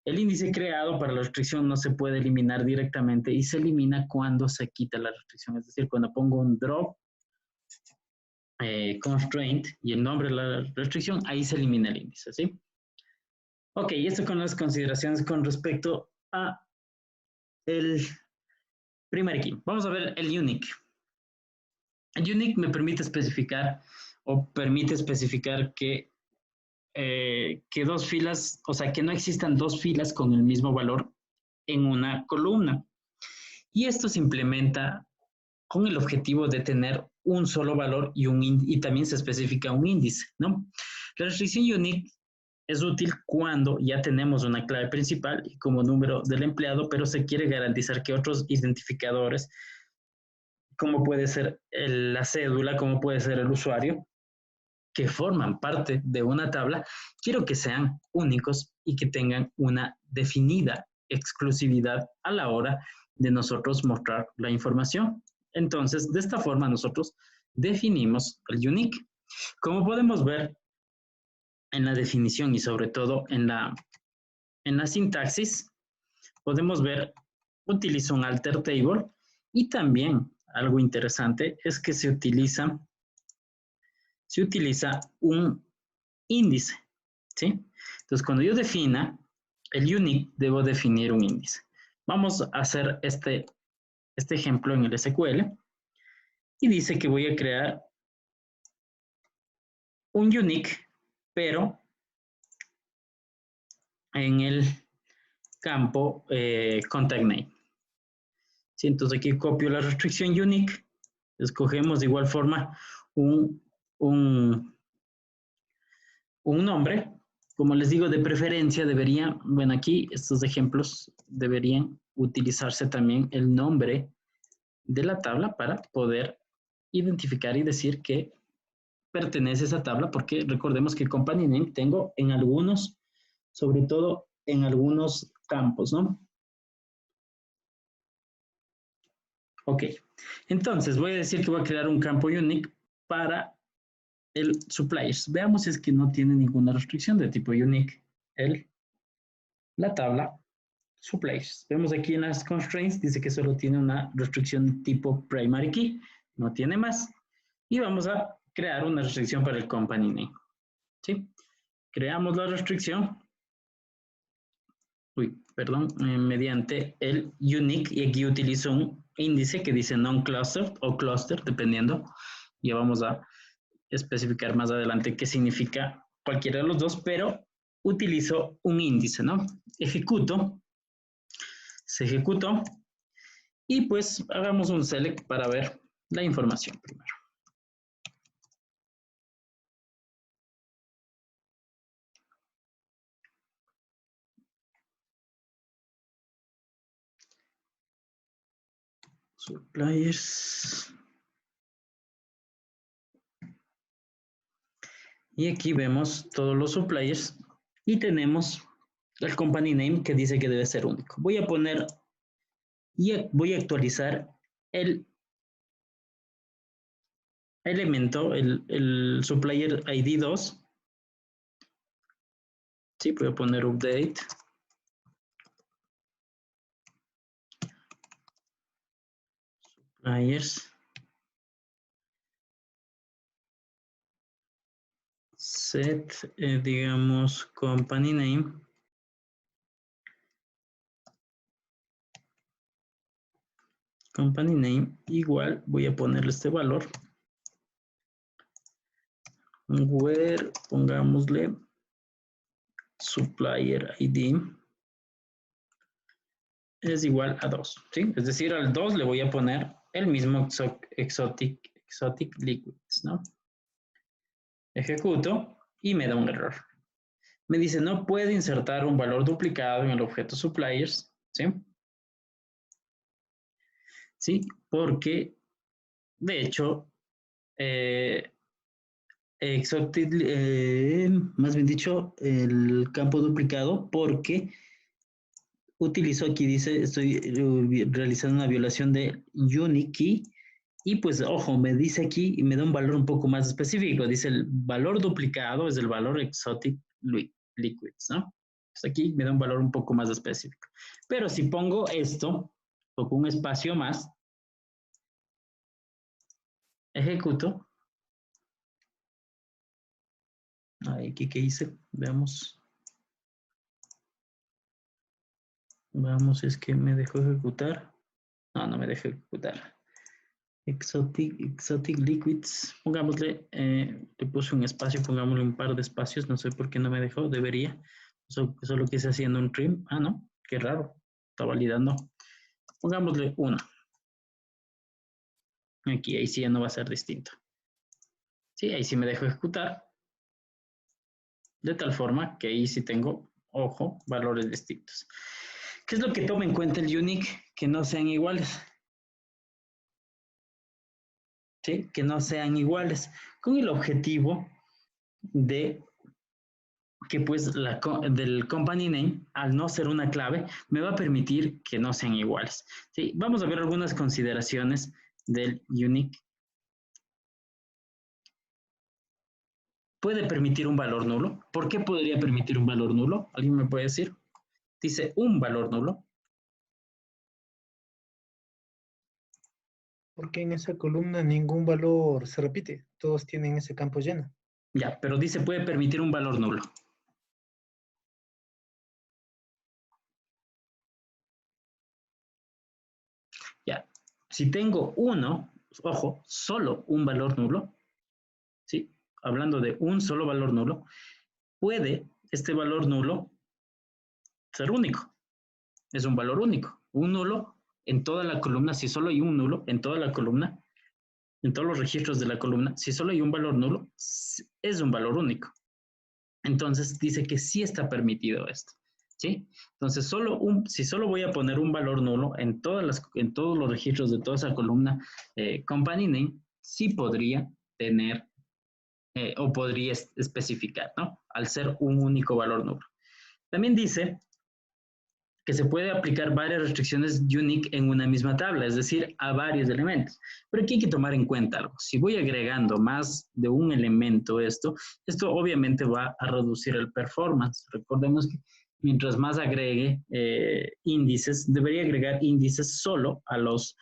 El índice creado para la restricción no se puede eliminar directamente y se elimina cuando se quita la restricción. Es decir, cuando pongo un drop constraint y el nombre de la restricción, ahí se elimina el índice, ¿sí? Ok, y esto con las consideraciones con respecto a el primer key. Vamos a ver el unique. El unique me permite especificar o permite especificar que dos filas, o sea, que no existan dos filas con el mismo valor en una columna. Y esto se implementa con el objetivo de tener un solo valor y también se especifica un índice, ¿no? La restricción unique es útil cuando ya tenemos una clave principal y como número del empleado, pero se quiere garantizar que otros identificadores, como puede ser la cédula, como puede ser el usuario, que forman parte de una tabla, quiero que sean únicos y que tengan una definida exclusividad a la hora de nosotros mostrar la información. Entonces, de esta forma nosotros definimos el unique. Como podemos ver en la definición y sobre todo en la sintaxis, podemos ver, utilizo un alter table y también algo interesante es que se utiliza un índice, ¿sí? Entonces, cuando yo defina el unique, debo definir un índice. Vamos a hacer este ejemplo en el SQL y dice que voy a crear un unique, pero en el campo contact name. ¿Sí? Entonces aquí copio la restricción unique, escogemos de igual forma un nombre. Como les digo, de preferencia debería, bueno, aquí estos ejemplos deberían utilizarse también el nombre de la tabla para poder identificar y decir que pertenece a esa tabla, porque recordemos que company name tengo en algunos, sobre todo en algunos campos, ¿no? Ok, entonces voy a decir que voy a crear un campo unique para el suppliers. Veamos si es que no tiene ninguna restricción de tipo unique. La tabla suppliers. Vemos aquí en las constraints, dice que solo tiene una restricción de tipo primary key, no tiene más. Y vamos a crear una restricción para el company name. ¿Sí? Creamos la restricción. Mediante el unique, y aquí utilizo un índice que dice non-clustered o cluster, dependiendo. Ya vamos a especificar más adelante qué significa cualquiera de los dos, pero utilizo un índice, ¿no? Ejecuto, se ejecutó, y pues hagamos un select para ver la información primero. Suppliers. Y aquí vemos todos los suppliers y tenemos el company name que dice que debe ser único. Voy a poner y voy a actualizar el elemento, el supplier ID 2. Sí, voy a poner update. Suppliers. Set, digamos, company name. Company name igual, voy a ponerle este valor. Where, pongámosle supplier ID es igual a 2, ¿sí? Es decir, al 2 le voy a poner el mismo exotic liquids, ¿no? Ejecuto y me da un error. Me dice, no puede insertar un valor duplicado en el objeto suppliers, ¿sí? Sí, porque, de hecho, exotic, más bien dicho, el campo duplicado, porque utilizo aquí, dice, estoy realizando una violación de unique key, y pues, ojo, me dice aquí y me da un valor un poco más específico. Dice el valor duplicado es el valor exotic liquids, ¿no? Pues aquí me da un valor un poco más específico. Pero si pongo esto, pongo un espacio más, ejecuto. Aquí, ¿qué hice? Veamos. Vamos, es que me dejó ejecutar. No, no me dejó ejecutar. Exotic liquids. Pongámosle, le puse un espacio, pongámosle un par de espacios. No sé por qué no me dejó, debería. Solo quise haciendo un trim. Ah, no, qué raro. Está validando. Pongámosle 1. Aquí, ahí sí ya no va a ser distinto. Sí, ahí sí me dejo ejecutar. De tal forma que ahí sí tengo, ojo, valores distintos. ¿Qué es lo que toma en cuenta el unique? Que no sean iguales. ¿Sí? Que no sean iguales. Con el objetivo de que pues del company name, al no ser una clave, me va a permitir que no sean iguales. ¿Sí? Vamos a ver algunas consideraciones del unique. ¿Puede permitir un valor nulo? ¿Por qué podría permitir un valor nulo? ¿Alguien me puede decir? Dice un valor nulo. Porque en esa columna ningún valor se repite. Todos tienen ese campo lleno. Ya, pero dice puede permitir un valor nulo. Ya, si tengo uno, ojo, solo un valor nulo, ¿sí? Hablando de un solo valor nulo, puede este valor nulo ser único. Es un valor único. Un nulo en toda la columna, si solo hay un nulo en toda la columna, en todos los registros de la columna, si solo hay un valor nulo, es un valor único. Entonces dice que sí está permitido esto, ¿sí? Entonces si solo voy a poner un valor nulo en todos los registros de toda esa columna company name, sí podría tener o podría especificar, ¿no? Al ser un único valor nulo. También dice que se puede aplicar varias restricciones unique en una misma tabla, es decir, a varios elementos. Pero aquí hay que tomar en cuenta algo. Si voy agregando más de un elemento esto obviamente va a reducir el performance. Recordemos que mientras más agregue índices, debería agregar índices solo a los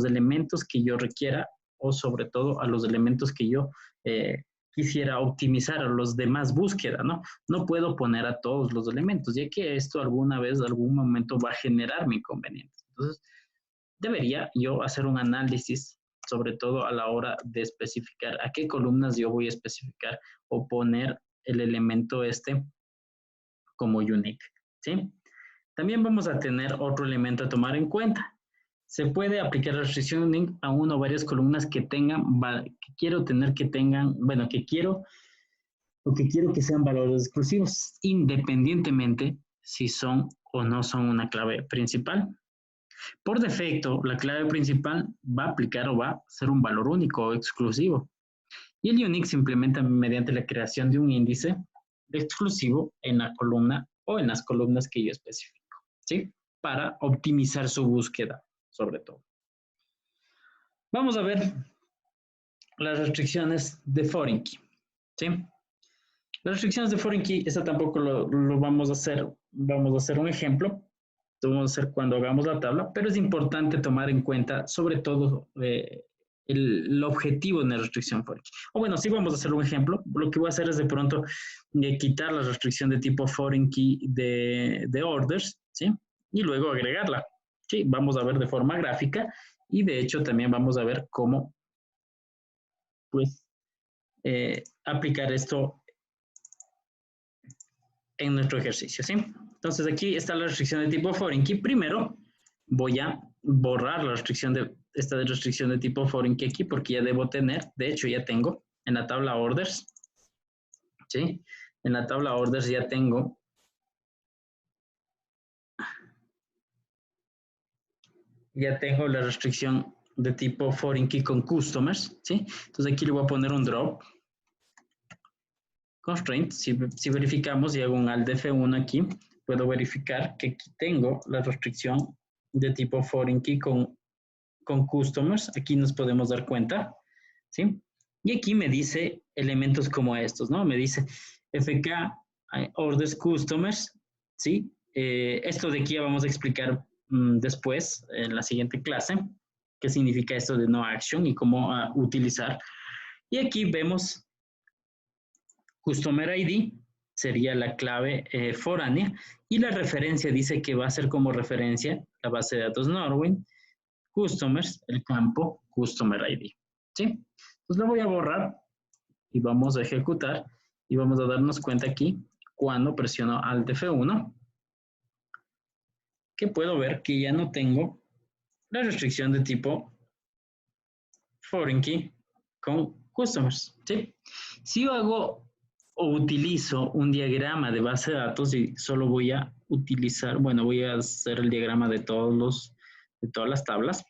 elementos que yo requiera o sobre todo a los elementos que yo quisiera optimizar a los demás búsquedas, ¿no? No puedo poner a todos los elementos, ya que esto alguna vez, algún momento va a generarme inconvenientes. Entonces, debería yo hacer un análisis, sobre todo a la hora de especificar a qué columnas yo voy a especificar o poner el elemento como unique, ¿sí? También vamos a tener otro elemento a tomar en cuenta. Se puede aplicar restricción unique a una o varias columnas que tengan, que quiero que sean valores exclusivos, independientemente si son o no son una clave principal. Por defecto, la clave principal va a aplicar o va a ser un valor único o exclusivo. Y el unique se implementa mediante la creación de un índice exclusivo en la columna o en las columnas que yo especifico, ¿sí? Para optimizar su búsqueda, sobre todo. Vamos a ver las restricciones de foreign key, ¿sí? Las restricciones de foreign key, esta tampoco lo vamos a hacer. Vamos a hacer un ejemplo. Lo vamos a hacer cuando hagamos la tabla, pero es importante tomar en cuenta, sobre todo, el objetivo de la restricción foreign key. O bueno, sí vamos a hacer un ejemplo. Lo que voy a hacer es de pronto quitar la restricción de tipo foreign key de orders, ¿sí? Y luego agregarla. Sí, vamos a ver de forma gráfica y de hecho también vamos a ver cómo, pues, aplicar esto en nuestro ejercicio, ¿sí? Entonces aquí está la restricción de tipo foreign key. Primero voy a borrar la restricción de tipo foreign key aquí porque ya debo tener, de hecho ya tengo en la tabla orders, ¿sí? En la tabla orders ya tengo la restricción de tipo foreign key con customers, ¿sí? Entonces aquí le voy a poner un drop constraint, si verificamos y hago un alt F1 aquí, puedo verificar que aquí tengo la restricción de tipo foreign key con customers. Aquí nos podemos dar cuenta, ¿sí? Y aquí me dice elementos como estos, ¿no? Me dice FK orders customers, ¿sí? Esto de aquí vamos a explicar después, en la siguiente clase, qué significa esto de no action y cómo utilizar. Y aquí vemos Customer ID, sería la clave foránea, y la referencia dice que va a ser como referencia la base de datos Norwin, Customers, el campo Customer ID, ¿sí? Entonces lo voy a borrar y vamos a ejecutar y vamos a darnos cuenta aquí cuando presiono Alt F1 que puedo ver que ya no tengo la restricción de tipo foreign key con customers, ¿sí? Si yo hago o utilizo un diagrama de base de datos y solo voy a utilizar, bueno, voy a hacer el diagrama de todas las tablas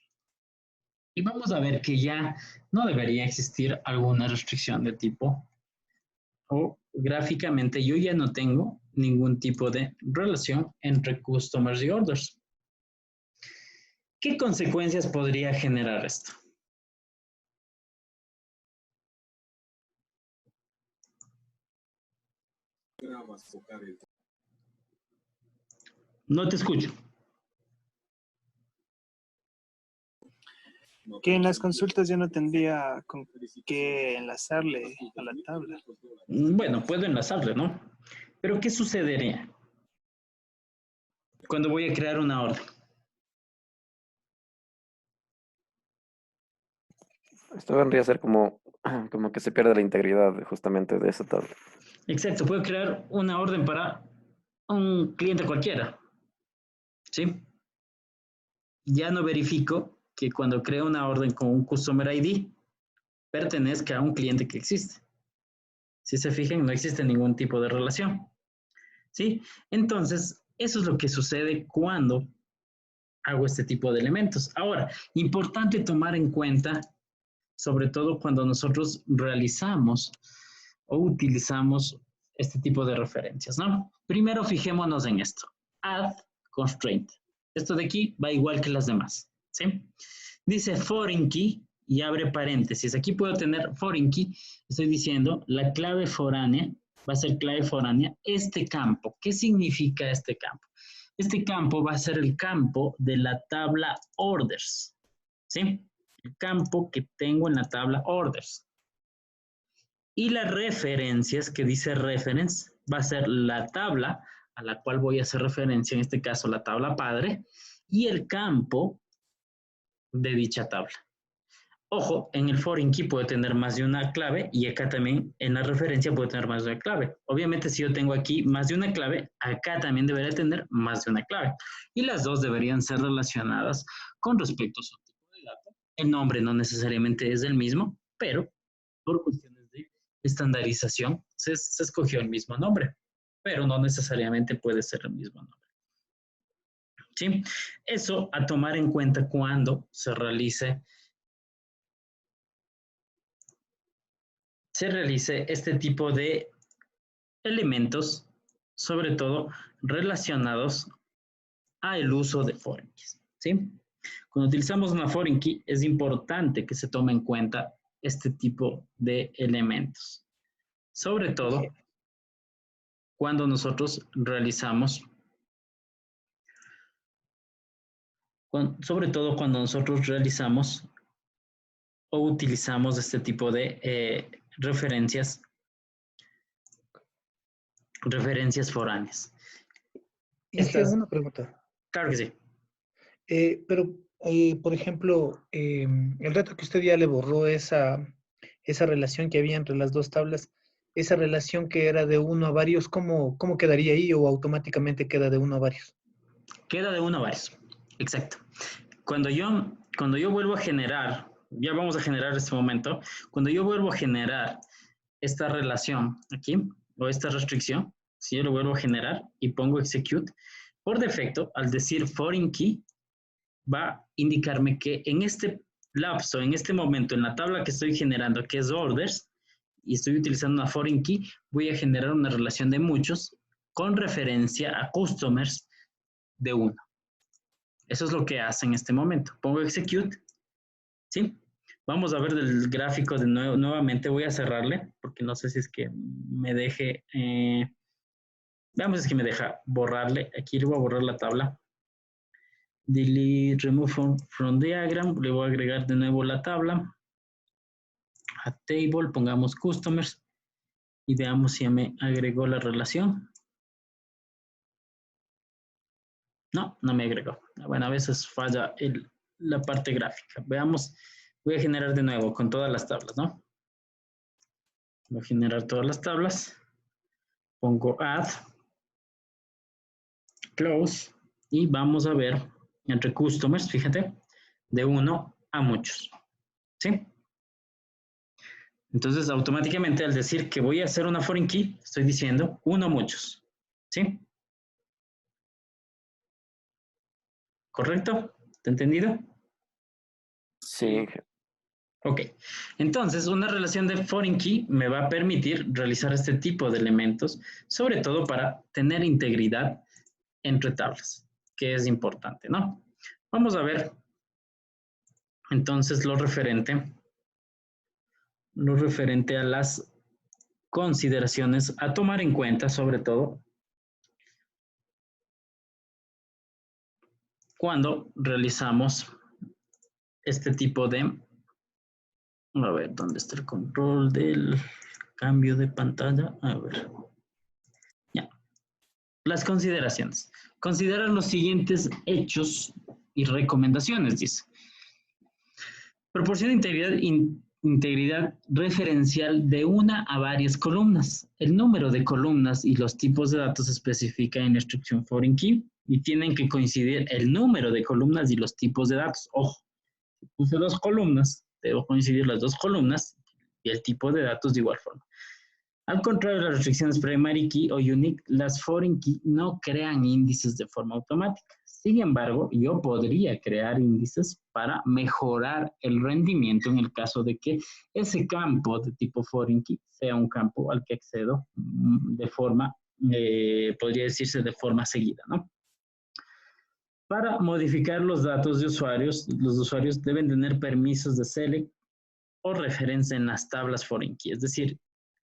y vamos a ver que ya no debería existir alguna restricción de tipo o gráficamente yo ya no tengo ningún tipo de relación entre customers y orders. ¿Qué consecuencias podría generar esto? No te escucho. Que en las consultas ya no tendría con qué enlazarle a la tabla. Bueno, puedo enlazarle, ¿no? Pero ¿qué sucedería cuando voy a crear una orden? Esto vendría a ser como que se pierde la integridad justamente de esa tabla. Exacto, puedo crear una orden para un cliente cualquiera, ¿sí? Ya no verifico que cuando creo una orden con un Customer ID pertenezca a un cliente que existe. Si se fijan, no existe ningún tipo de relación, ¿sí? Entonces, eso es lo que sucede cuando hago este tipo de elementos. Ahora, importante tomar en cuenta, sobre todo cuando nosotros realizamos o utilizamos este tipo de referencias, ¿no? Primero, fijémonos en esto. Add constraint. Esto de aquí va igual que las demás, ¿sí? Dice foreign key y abre paréntesis. Aquí puedo tener foreign key. Estoy diciendo la clave foránea va a ser clave foránea este campo. ¿Qué significa este campo? Este campo va a ser el campo de la tabla orders, ¿sí? El campo que tengo en la tabla orders. Y las referencias, que dice reference, va a ser la tabla a la cual voy a hacer referencia, en este caso la tabla padre, y el campo de dicha tabla. Ojo, en el foreign key puede tener más de una clave y acá también en la referencia puede tener más de una clave. Obviamente si yo tengo aquí más de una clave, acá también debería tener más de una clave. Y las dos deberían ser relacionadas con respecto a su tipo de dato. El nombre no necesariamente es el mismo, pero por cuestiones de estandarización se escogió el mismo nombre, pero no necesariamente puede ser el mismo nombre. ¿Sí? Eso a tomar en cuenta cuando se realice este tipo de elementos, sobre todo relacionados al uso de foreign keys, ¿sí? Cuando utilizamos una foreign key es importante que se tome en cuenta este tipo de elementos, sobre todo cuando nosotros realizamos, o utilizamos este tipo de referencias foráneas. Una pregunta. Claro que sí. Por ejemplo, el rato que usted ya le borró esa relación que había entre las dos tablas, esa relación que era de uno a varios, ¿cómo quedaría ahí o automáticamente queda de uno a varios? Queda de uno a varios, exacto. Cuando yo vuelvo a generar, ya vamos a generar este momento, cuando yo vuelvo a generar esta relación aquí, o esta restricción, si yo lo vuelvo a generar y pongo execute, por defecto, al decir foreign key, va a indicarme que en este lapso, en este momento, en la tabla que estoy generando, que es orders, y estoy utilizando una foreign key, voy a generar una relación de muchos con referencia a customers de uno. Eso es lo que hace en este momento. Pongo execute, ¿sí? Vamos a ver del gráfico de nuevo. Nuevamente voy a cerrarle, porque no sé si es que me deje... veamos si es que me deja borrarle. Aquí le voy a borrar la tabla. Delete, remove from diagram. Le voy a agregar de nuevo la tabla. A table, pongamos customers. Y veamos si ya me agregó la relación. No, no me agregó. Bueno, a veces falla la parte gráfica. Veamos, voy a generar de nuevo con todas las tablas, ¿no? Voy a generar todas las tablas. Pongo add, close, y vamos a ver entre customers, fíjate, de uno a muchos, ¿sí? Entonces, automáticamente al decir que voy a hacer una foreign key, estoy diciendo uno a muchos, ¿sí? ¿Correcto? ¿Te he entendido? Sí, Inge. Ok, entonces una relación de foreign key me va a permitir realizar este tipo de elementos, sobre todo para tener integridad entre tablas, que es importante, ¿no? Vamos a ver entonces lo referente a las consideraciones a tomar en cuenta, sobre todo cuando realizamos este tipo de... A ver, ¿dónde está el control del cambio de pantalla? A ver. Ya. Las consideraciones. Considera los siguientes hechos y recomendaciones, dice. Proporciona integridad referencial de una a varias columnas. El número de columnas y los tipos de datos se especifica en la instrucción foreign key y tienen que coincidir el número de columnas y los tipos de datos. Ojo, si puse 2 columnas, debo coincidir las 2 columnas y el tipo de datos de igual forma. Al contrario de las restricciones primary key o unique, las foreign key no crean índices de forma automática. Sin embargo, yo podría crear índices para mejorar el rendimiento en el caso de que ese campo de tipo foreign key sea un campo al que accedo de forma, podría decirse de forma seguida, ¿no? Para modificar los datos de usuarios, los usuarios deben tener permisos de select o referencia en las tablas foreign key. Es decir,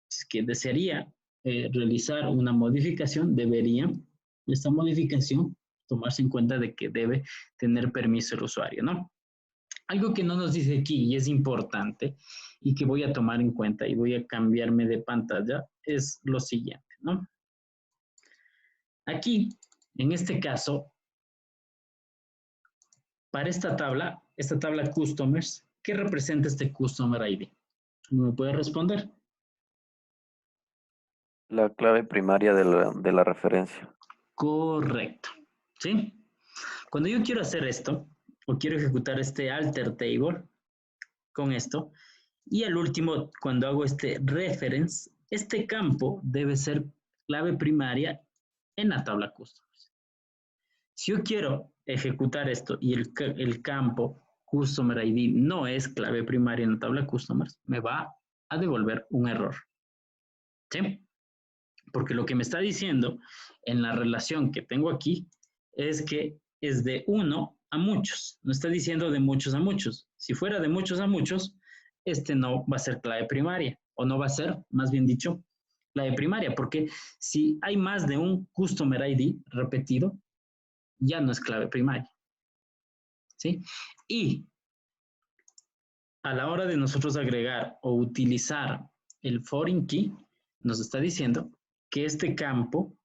si que desearía realizar una modificación, debería esta modificación tomarse en cuenta de que debe tener permiso el usuario, ¿no? Algo que no nos dice aquí y es importante y que voy a tomar en cuenta y voy a cambiarme de pantalla es lo siguiente, ¿no? Aquí, en este caso, para esta tabla customers, ¿qué representa este customer ID? ¿Me puede responder? La clave primaria de la referencia. Correcto, ¿sí? Cuando yo quiero hacer esto, o quiero ejecutar este alter table con esto, y al último, cuando hago este reference, este campo debe ser clave primaria en la tabla customers. Si yo quiero ejecutar esto y el campo customer ID no es clave primaria en la tabla customers, me va a devolver un error, ¿sí? Porque lo que me está diciendo en la relación que tengo aquí es que es de uno a muchos. No está diciendo de muchos a muchos. Si fuera de muchos a muchos, este no va a ser clave primaria. O no va a ser, más bien dicho, clave primaria. Porque si hay más de un customer ID repetido, ya no es clave primaria. ¿Sí? Y a la hora de nosotros agregar o utilizar el foreign key, nos está diciendo que este campo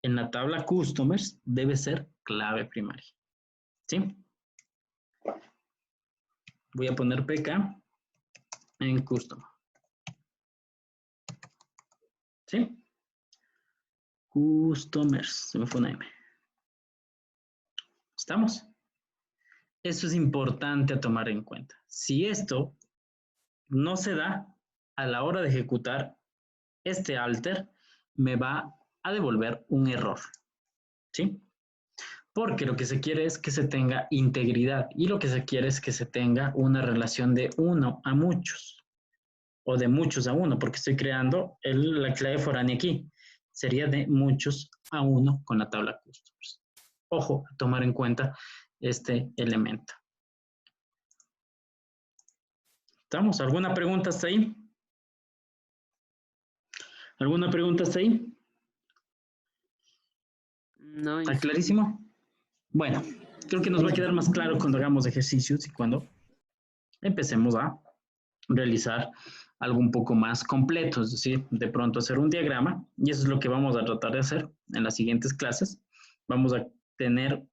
en la tabla customers debe ser clave primaria. ¿Sí? Voy a poner PK en customer. ¿Sí? Customers. Se me fue una M. ¿Estamos? Eso es importante a tomar en cuenta. Si esto no se da a la hora de ejecutar este alter, me va a devolver un error. ¿Sí? Porque lo que se quiere es que se tenga integridad y lo que se quiere es que se tenga una relación de uno a muchos. o de muchos a uno, porque estoy creando la clave foránea aquí. Sería de muchos a uno con la tabla customers. Ojo, a tomar en cuenta este elemento. ¿Estamos? ¿Alguna pregunta hasta ahí? ¿Alguna pregunta hasta ahí? No, ¿Está clarísimo? Bueno, creo que nos va a quedar más claro cuando hagamos ejercicios y cuando empecemos a realizar algo un poco más completo, es decir, de pronto hacer un diagrama, y eso es lo que vamos a tratar de hacer en las siguientes clases. Vamos a tener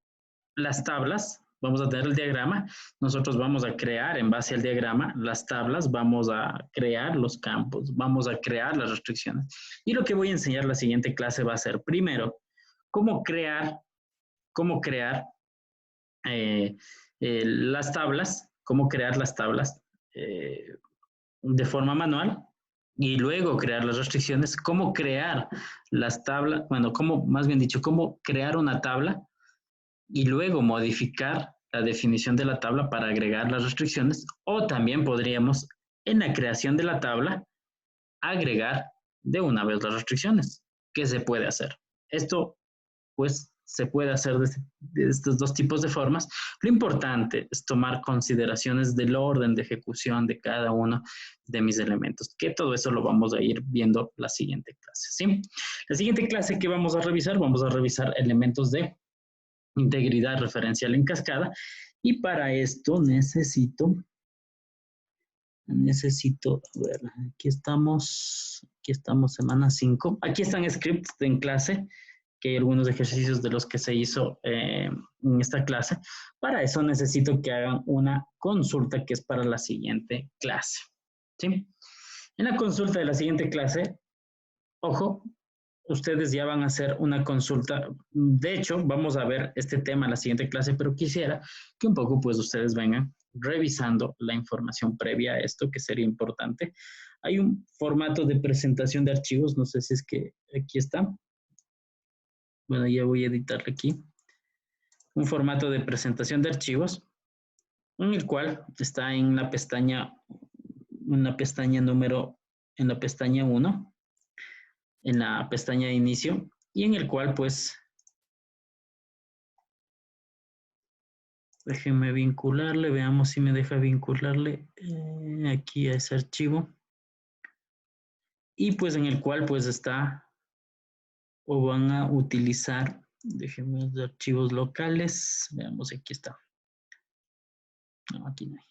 las tablas, vamos a tener el diagrama, nosotros vamos a crear en base al diagrama las tablas, vamos a crear los campos, vamos a crear las restricciones. Y lo que voy a enseñar en la siguiente clase va a ser, primero, cómo crear las tablas, cómo crear las tablas de forma manual, y luego crear las restricciones, cómo crear las tablas, bueno, más bien dicho, cómo crear una tabla y luego modificar la definición de la tabla para agregar las restricciones, o también podríamos, en la creación de la tabla, agregar de una vez las restricciones. ¿Qué se puede hacer? Esto, pues, se puede hacer de estos dos tipos de formas. Lo importante es tomar consideraciones del orden de ejecución de cada uno de mis elementos, que todo eso lo vamos a ir viendo la siguiente clase, ¿sí? La siguiente clase que vamos a revisar elementos de integridad referencial en cascada, y para esto necesito, a ver, aquí estamos semana 5, aquí están scripts en clase, que hay algunos ejercicios de los que se hizo en esta clase. Para eso necesito que hagan una consulta que es para la siguiente clase, ¿sí? En la consulta de la siguiente clase, ojo, ustedes ya van a hacer una consulta. De hecho, vamos a ver este tema en la siguiente clase, pero quisiera que un poco pues ustedes vengan revisando la información previa a esto, que sería importante. Hay un formato de presentación de archivos, no sé si es que aquí está. Bueno, ya voy a editarle aquí. Un formato de presentación de archivos, en el cual está en la pestaña 1, en la pestaña de inicio, y en el cual pues, déjenme vincularle, veamos si me deja vincularle aquí a ese archivo, y pues en el cual pues está, o van a utilizar, déjenme los archivos locales, veamos, aquí está. No, aquí no hay.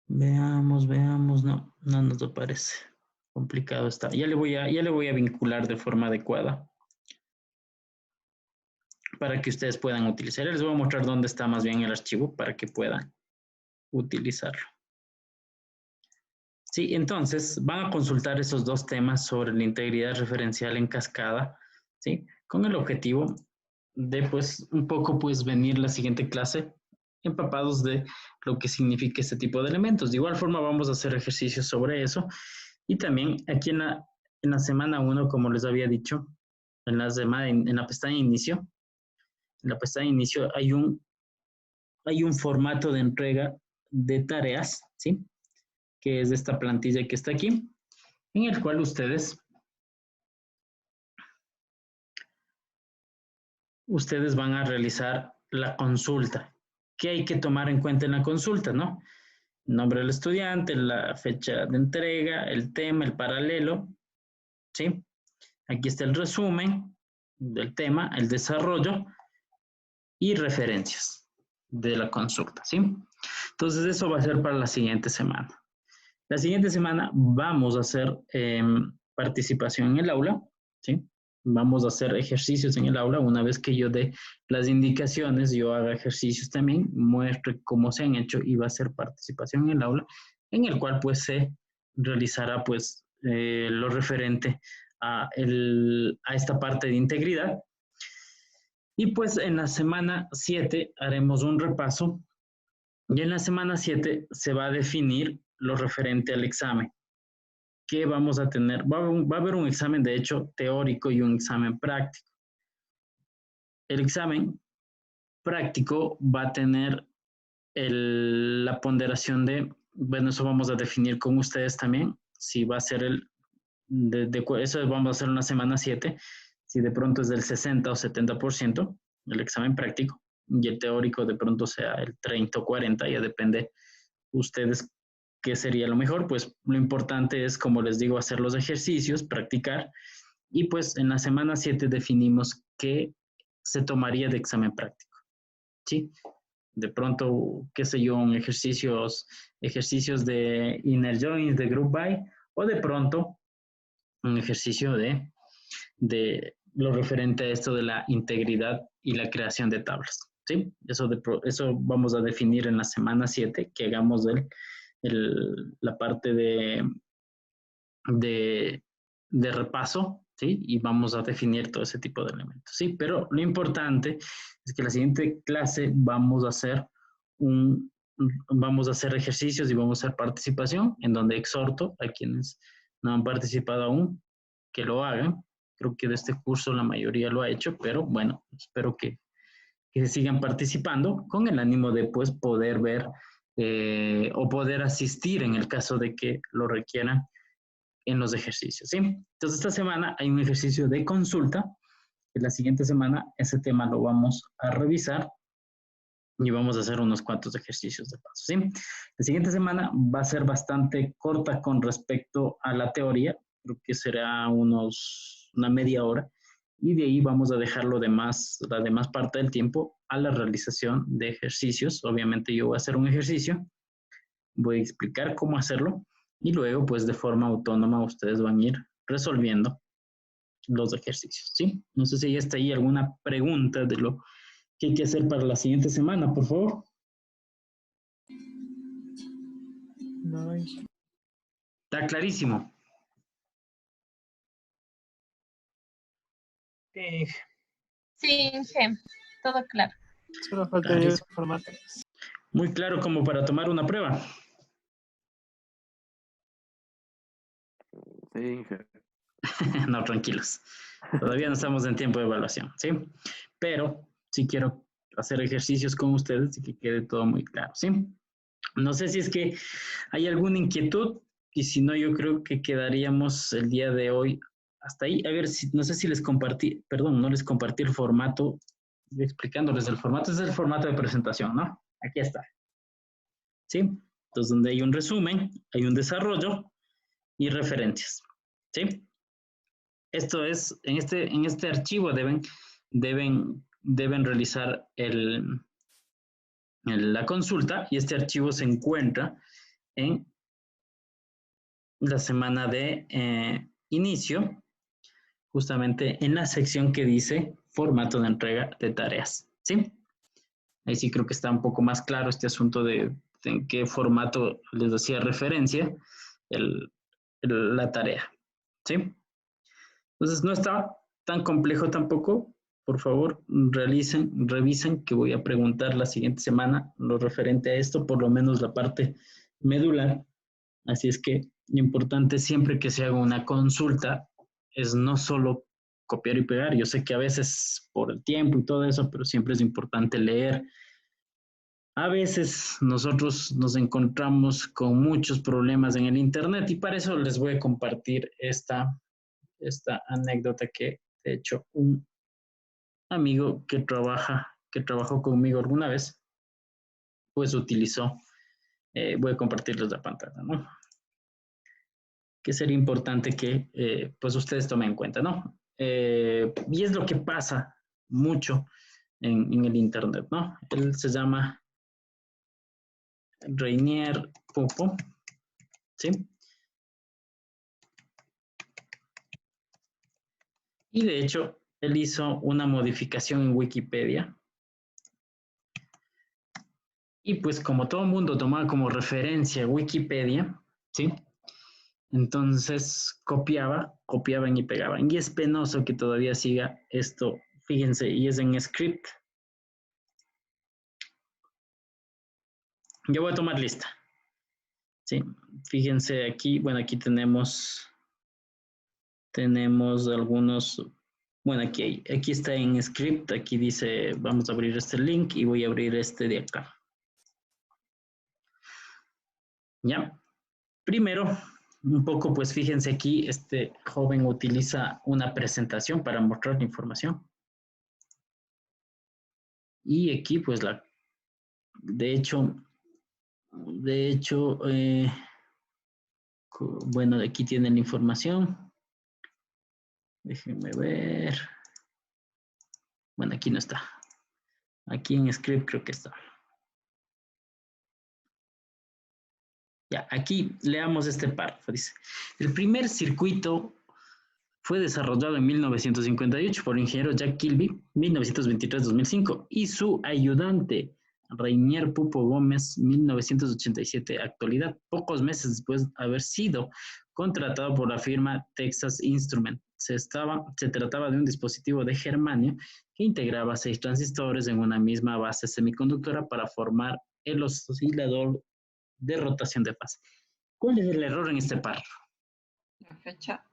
Veamos, no nos aparece. Complicado está. Ya le voy a vincular de forma adecuada para que ustedes puedan utilizar. Les voy a mostrar dónde está más bien el archivo para que puedan utilizarlo. Sí, entonces van a consultar esos dos temas sobre la integridad referencial en cascada, ¿sí? Con el objetivo de pues un poco pues venir la siguiente clase empapados de lo que significa este tipo de elementos. De igual forma vamos a hacer ejercicios sobre eso, y también aquí en la semana 1, como les había dicho, en la pestaña de inicio, hay un formato de entrega de tareas, ¿sí? Que es esta plantilla que está aquí, en el cual ustedes van a realizar la consulta. ¿Qué hay que tomar en cuenta en la consulta, no? Nombre del estudiante, la fecha de entrega, el tema, el paralelo, ¿sí? Aquí está el resumen del tema, el desarrollo y referencias de la consulta, ¿sí? Entonces, eso va a ser para la siguiente semana. La siguiente semana vamos a hacer participación en el aula, ¿sí? Vamos a hacer ejercicios en el aula. Una vez que yo dé las indicaciones, yo haga ejercicios también, muestre cómo se han hecho, y va a ser participación en el aula, en el cual pues se realizará pues lo referente a esta parte de integridad. Y pues en la semana 7 haremos un repaso, y en la semana 7 se va a definir lo referente al examen. ¿Qué vamos a tener? Va a haber un examen, de hecho, teórico y un examen práctico. El examen práctico va a tener la ponderación de, bueno, eso vamos a definir con ustedes también, si va a ser eso vamos a hacer en la semana 7, si de pronto es del 60 o 70% el examen práctico, y el teórico de pronto sea el 30 o 40, ya depende ustedes qué sería lo mejor. Pues lo importante es, como les digo, hacer los ejercicios, practicar, y pues en la semana 7 definimos qué se tomaría de examen práctico, ¿sí? De pronto, qué sé yo, ejercicios de inner joins, de group by, o de pronto un ejercicio de lo referente a esto de la integridad y la creación de tablas, ¿sí? Eso vamos a definir en la semana 7, que hagamos la parte de repaso, ¿sí? Y vamos a definir todo ese tipo de elementos, ¿sí? Pero lo importante es que la siguiente clase vamos a hacer ejercicios y vamos a hacer participación, en donde exhorto a quienes no han participado aún que lo hagan. Creo que de este curso la mayoría lo ha hecho, pero bueno, espero que sigan participando con el ánimo de pues poder ver o poder asistir en el caso de que lo requieran en los ejercicios, ¿sí? Entonces esta semana hay un ejercicio de consulta. En la siguiente semana ese tema lo vamos a revisar y vamos a hacer unos cuantos ejercicios de paso, ¿sí? La siguiente semana va a ser bastante corta con respecto a la teoría, creo que será una media hora, y de ahí vamos a dejar la demás parte del tiempo a la realización de ejercicios. Obviamente yo voy a hacer un ejercicio, voy a explicar cómo hacerlo, y luego pues de forma autónoma ustedes van a ir resolviendo los ejercicios, ¿sí? No sé si ya está ahí alguna pregunta de lo que hay que hacer para la siguiente semana, por favor. No. Está clarísimo. Sí, Sí, Inge, todo claro. Solo faltaría el formato. Muy claro como para tomar una prueba. Sí, Inge. No, tranquilos. Todavía no estamos en tiempo de evaluación, ¿sí? Pero sí quiero hacer ejercicios con ustedes y que quede todo muy claro, ¿sí? No sé si es que hay alguna inquietud, y si no, yo creo que quedaríamos el día de hoy hasta ahí. A ver, no sé si les compartí, perdón, no les compartí el formato, explicándoles el formato. Es el formato de presentación, ¿no? Aquí está. ¿Sí? Entonces, donde hay un resumen, hay un desarrollo y referencias, ¿sí? Esto es, en este archivo deben realizar la consulta, y este archivo se encuentra en la semana de inicio, justamente en la sección que dice formato de entrega de tareas, ¿sí? Ahí sí creo que está un poco más claro este asunto de en qué formato les hacía referencia la tarea, ¿sí? Entonces no está tan complejo tampoco. Por favor, revisen, que voy a preguntar la siguiente semana lo referente a esto, por lo menos la parte medular. Así es que lo importante siempre que se haga una consulta es no solo copiar y pegar. Yo sé que a veces por el tiempo y todo eso, pero siempre es importante leer. A veces nosotros nos encontramos con muchos problemas en el internet, y para eso les voy a compartir esta anécdota que, de hecho, un amigo que trabajó conmigo alguna vez, pues utilizó. Voy a compartirles la pantalla, ¿no? Que sería importante que pues ustedes tomen en cuenta, ¿no? Y es lo que pasa mucho en el internet, ¿no? Él se llama Reinier Popo, ¿sí? Y de hecho, él hizo una modificación en Wikipedia. Y pues como todo el mundo tomaba como referencia Wikipedia, ¿sí? Entonces copiaban y pegaban. Y es penoso que todavía siga esto. Fíjense, y es en script. Yo voy a tomar lista. ¿Sí? Fíjense aquí, bueno, aquí tenemos algunos, bueno, aquí está en script, aquí dice, vamos a abrir este link y voy a abrir este de acá. ¿Ya? Primero, un poco, pues fíjense aquí, este joven utiliza una presentación para mostrar la información. Y aquí, pues, de hecho, bueno, aquí tienen la información. Déjenme ver. Bueno, aquí no está. Aquí en script creo que está. Ya, aquí leamos este párrafo. Dice, el primer circuito fue desarrollado en 1958 por el ingeniero Jack Kilby, 1923-2005, y su ayudante, Rainier Pupo Gómez, 1987, actualidad, pocos meses después de haber sido contratado por la firma Texas Instrument. Se trataba de un dispositivo de germanio que integraba 6 transistores en una misma base semiconductora para formar el oscilador de rotación de fase. ¿Cuál es el error en este párrafo? La fecha.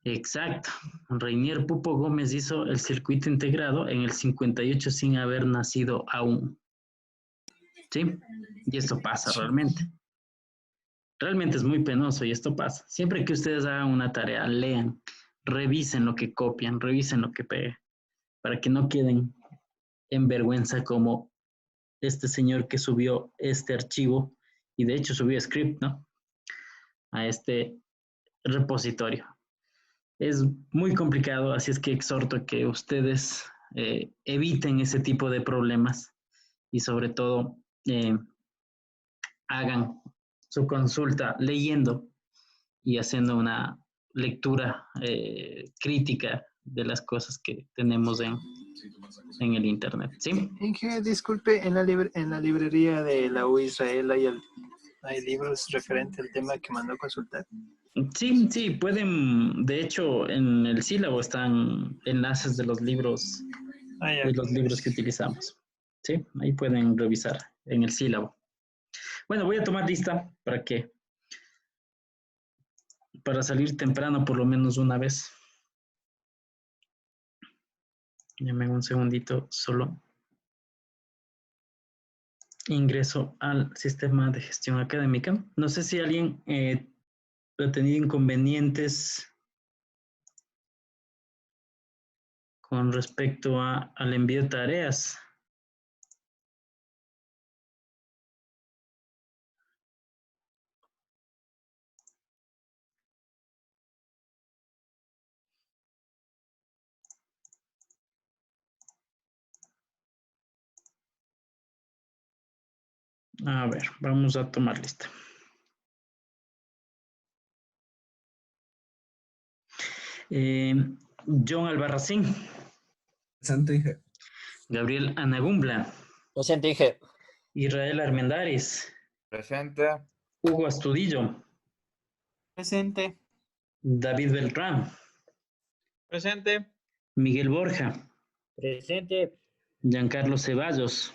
Exacto. Rainier Pupo Gómez hizo el circuito integrado en el 58 sin haber nacido aún. ¿Sí? Y esto pasa realmente. Realmente es muy penoso y esto pasa. Siempre que ustedes hagan una tarea, lean, revisen lo que copian, revisen lo que pegan, para que no queden en vergüenza como este señor que subió este archivo, y de hecho subió script, ¿no? A este repositorio. Es muy complicado, así es que exhorto que ustedes eviten ese tipo de problemas y sobre todo hagan su consulta leyendo y haciendo una lectura crítica de las cosas que tenemos en el internet, ¿sí? Inge, disculpe, en la librería de la U Israel hay libros referentes al tema que mandó a consultar. Sí, pueden, de hecho, en el sílabo están enlaces de los libros, que utilizamos, ¿sí? Ahí pueden revisar en el sílabo. Bueno, voy a tomar lista para salir temprano por lo menos una vez. Dame un segundito, solo ingreso al sistema de gestión académica. No sé si alguien ha tenido inconvenientes con respecto al envío de tareas. A ver, vamos a tomar lista. John Albarracín. Presente, Inge. Gabriel Anagumbla. Presente, Inge. Israel Armendáriz. Presente. Hugo Astudillo. Presente. David Beltrán. Presente. Miguel Borja. Presente. Giancarlo Ceballos.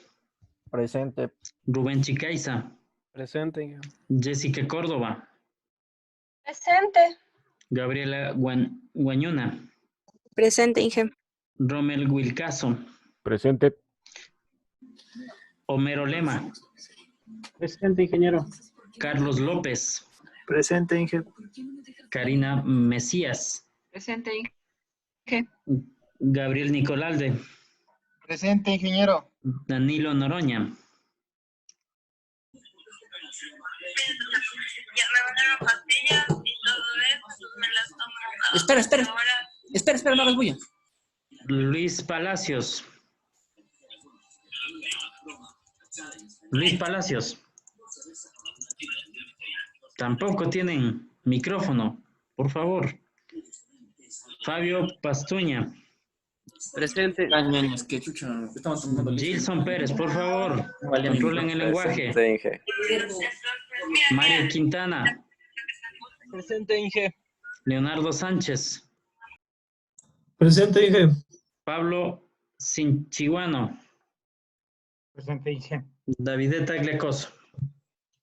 Presente. Rubén Chicaiza. Presente, Inge. Jessica Córdoba. Presente. Gabriela Guañona. Presente, Inge. Romel Wilcaso. Presente. Homero Lema. Presente, ingeniero. Carlos López. Presente, Inge. Karina Mesías. Presente, Inge. Gabriel Nicolalde. Presente, ingeniero. Danilo Noroña. Espera, no hagas bulla. Luis Palacios. Tampoco tienen micrófono, por favor. Fabio Pastuña. Presente. Gilson Pérez, por favor. Controlen el lenguaje. Presente, Inge. Mario Quintana. Presente, Inge. Leonardo Sánchez. Presente, Inge. Pablo Sinchiguano. Presente, Inge. David Tagliacoso.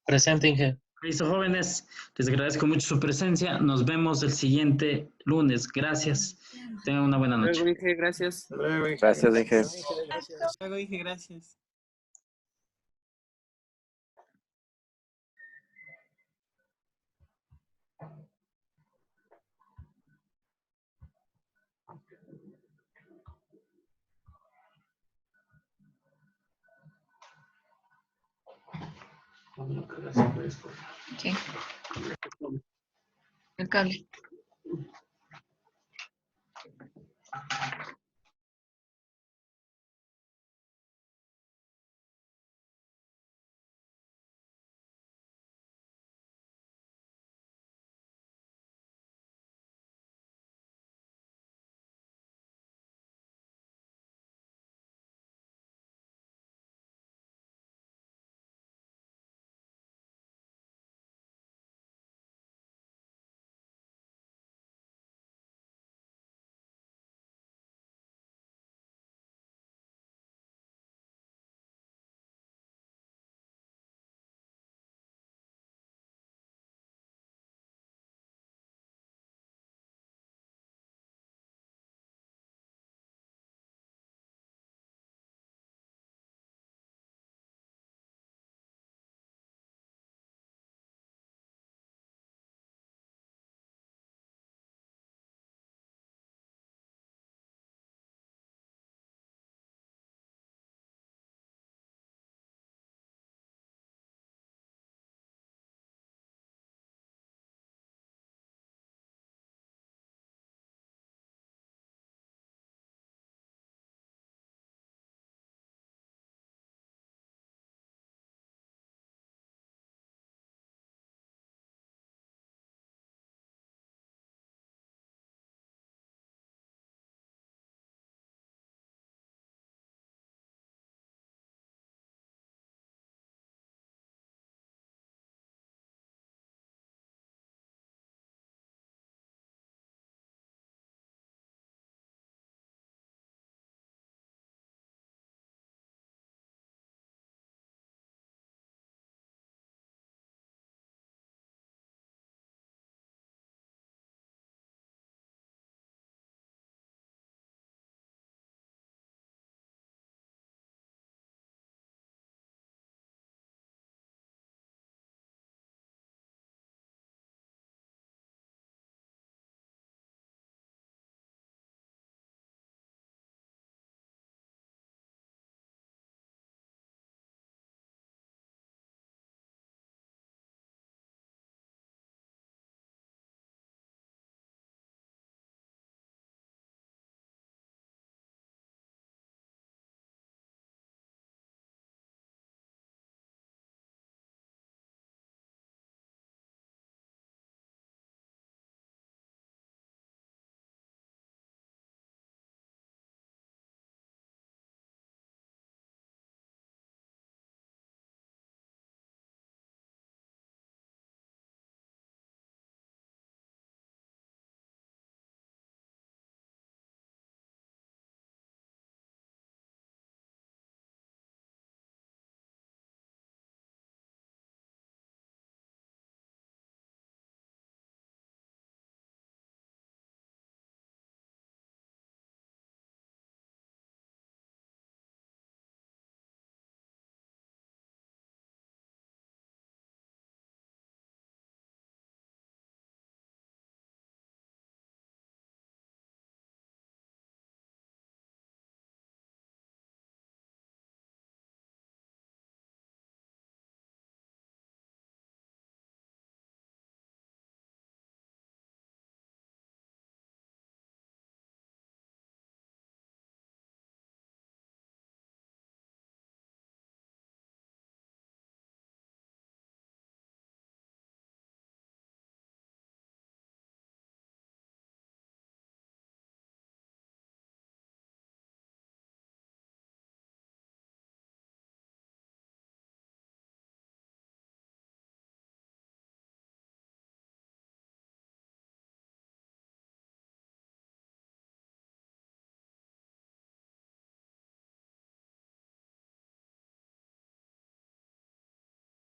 Presente, Inge. Listo, jóvenes. Les agradezco mucho su presencia. Nos vemos el siguiente lunes. Gracias. Tengan una buena noche. Luego, Inge, gracias. Gracias, Inge. Luego, Inge, gracias. ¿Qué? El cable.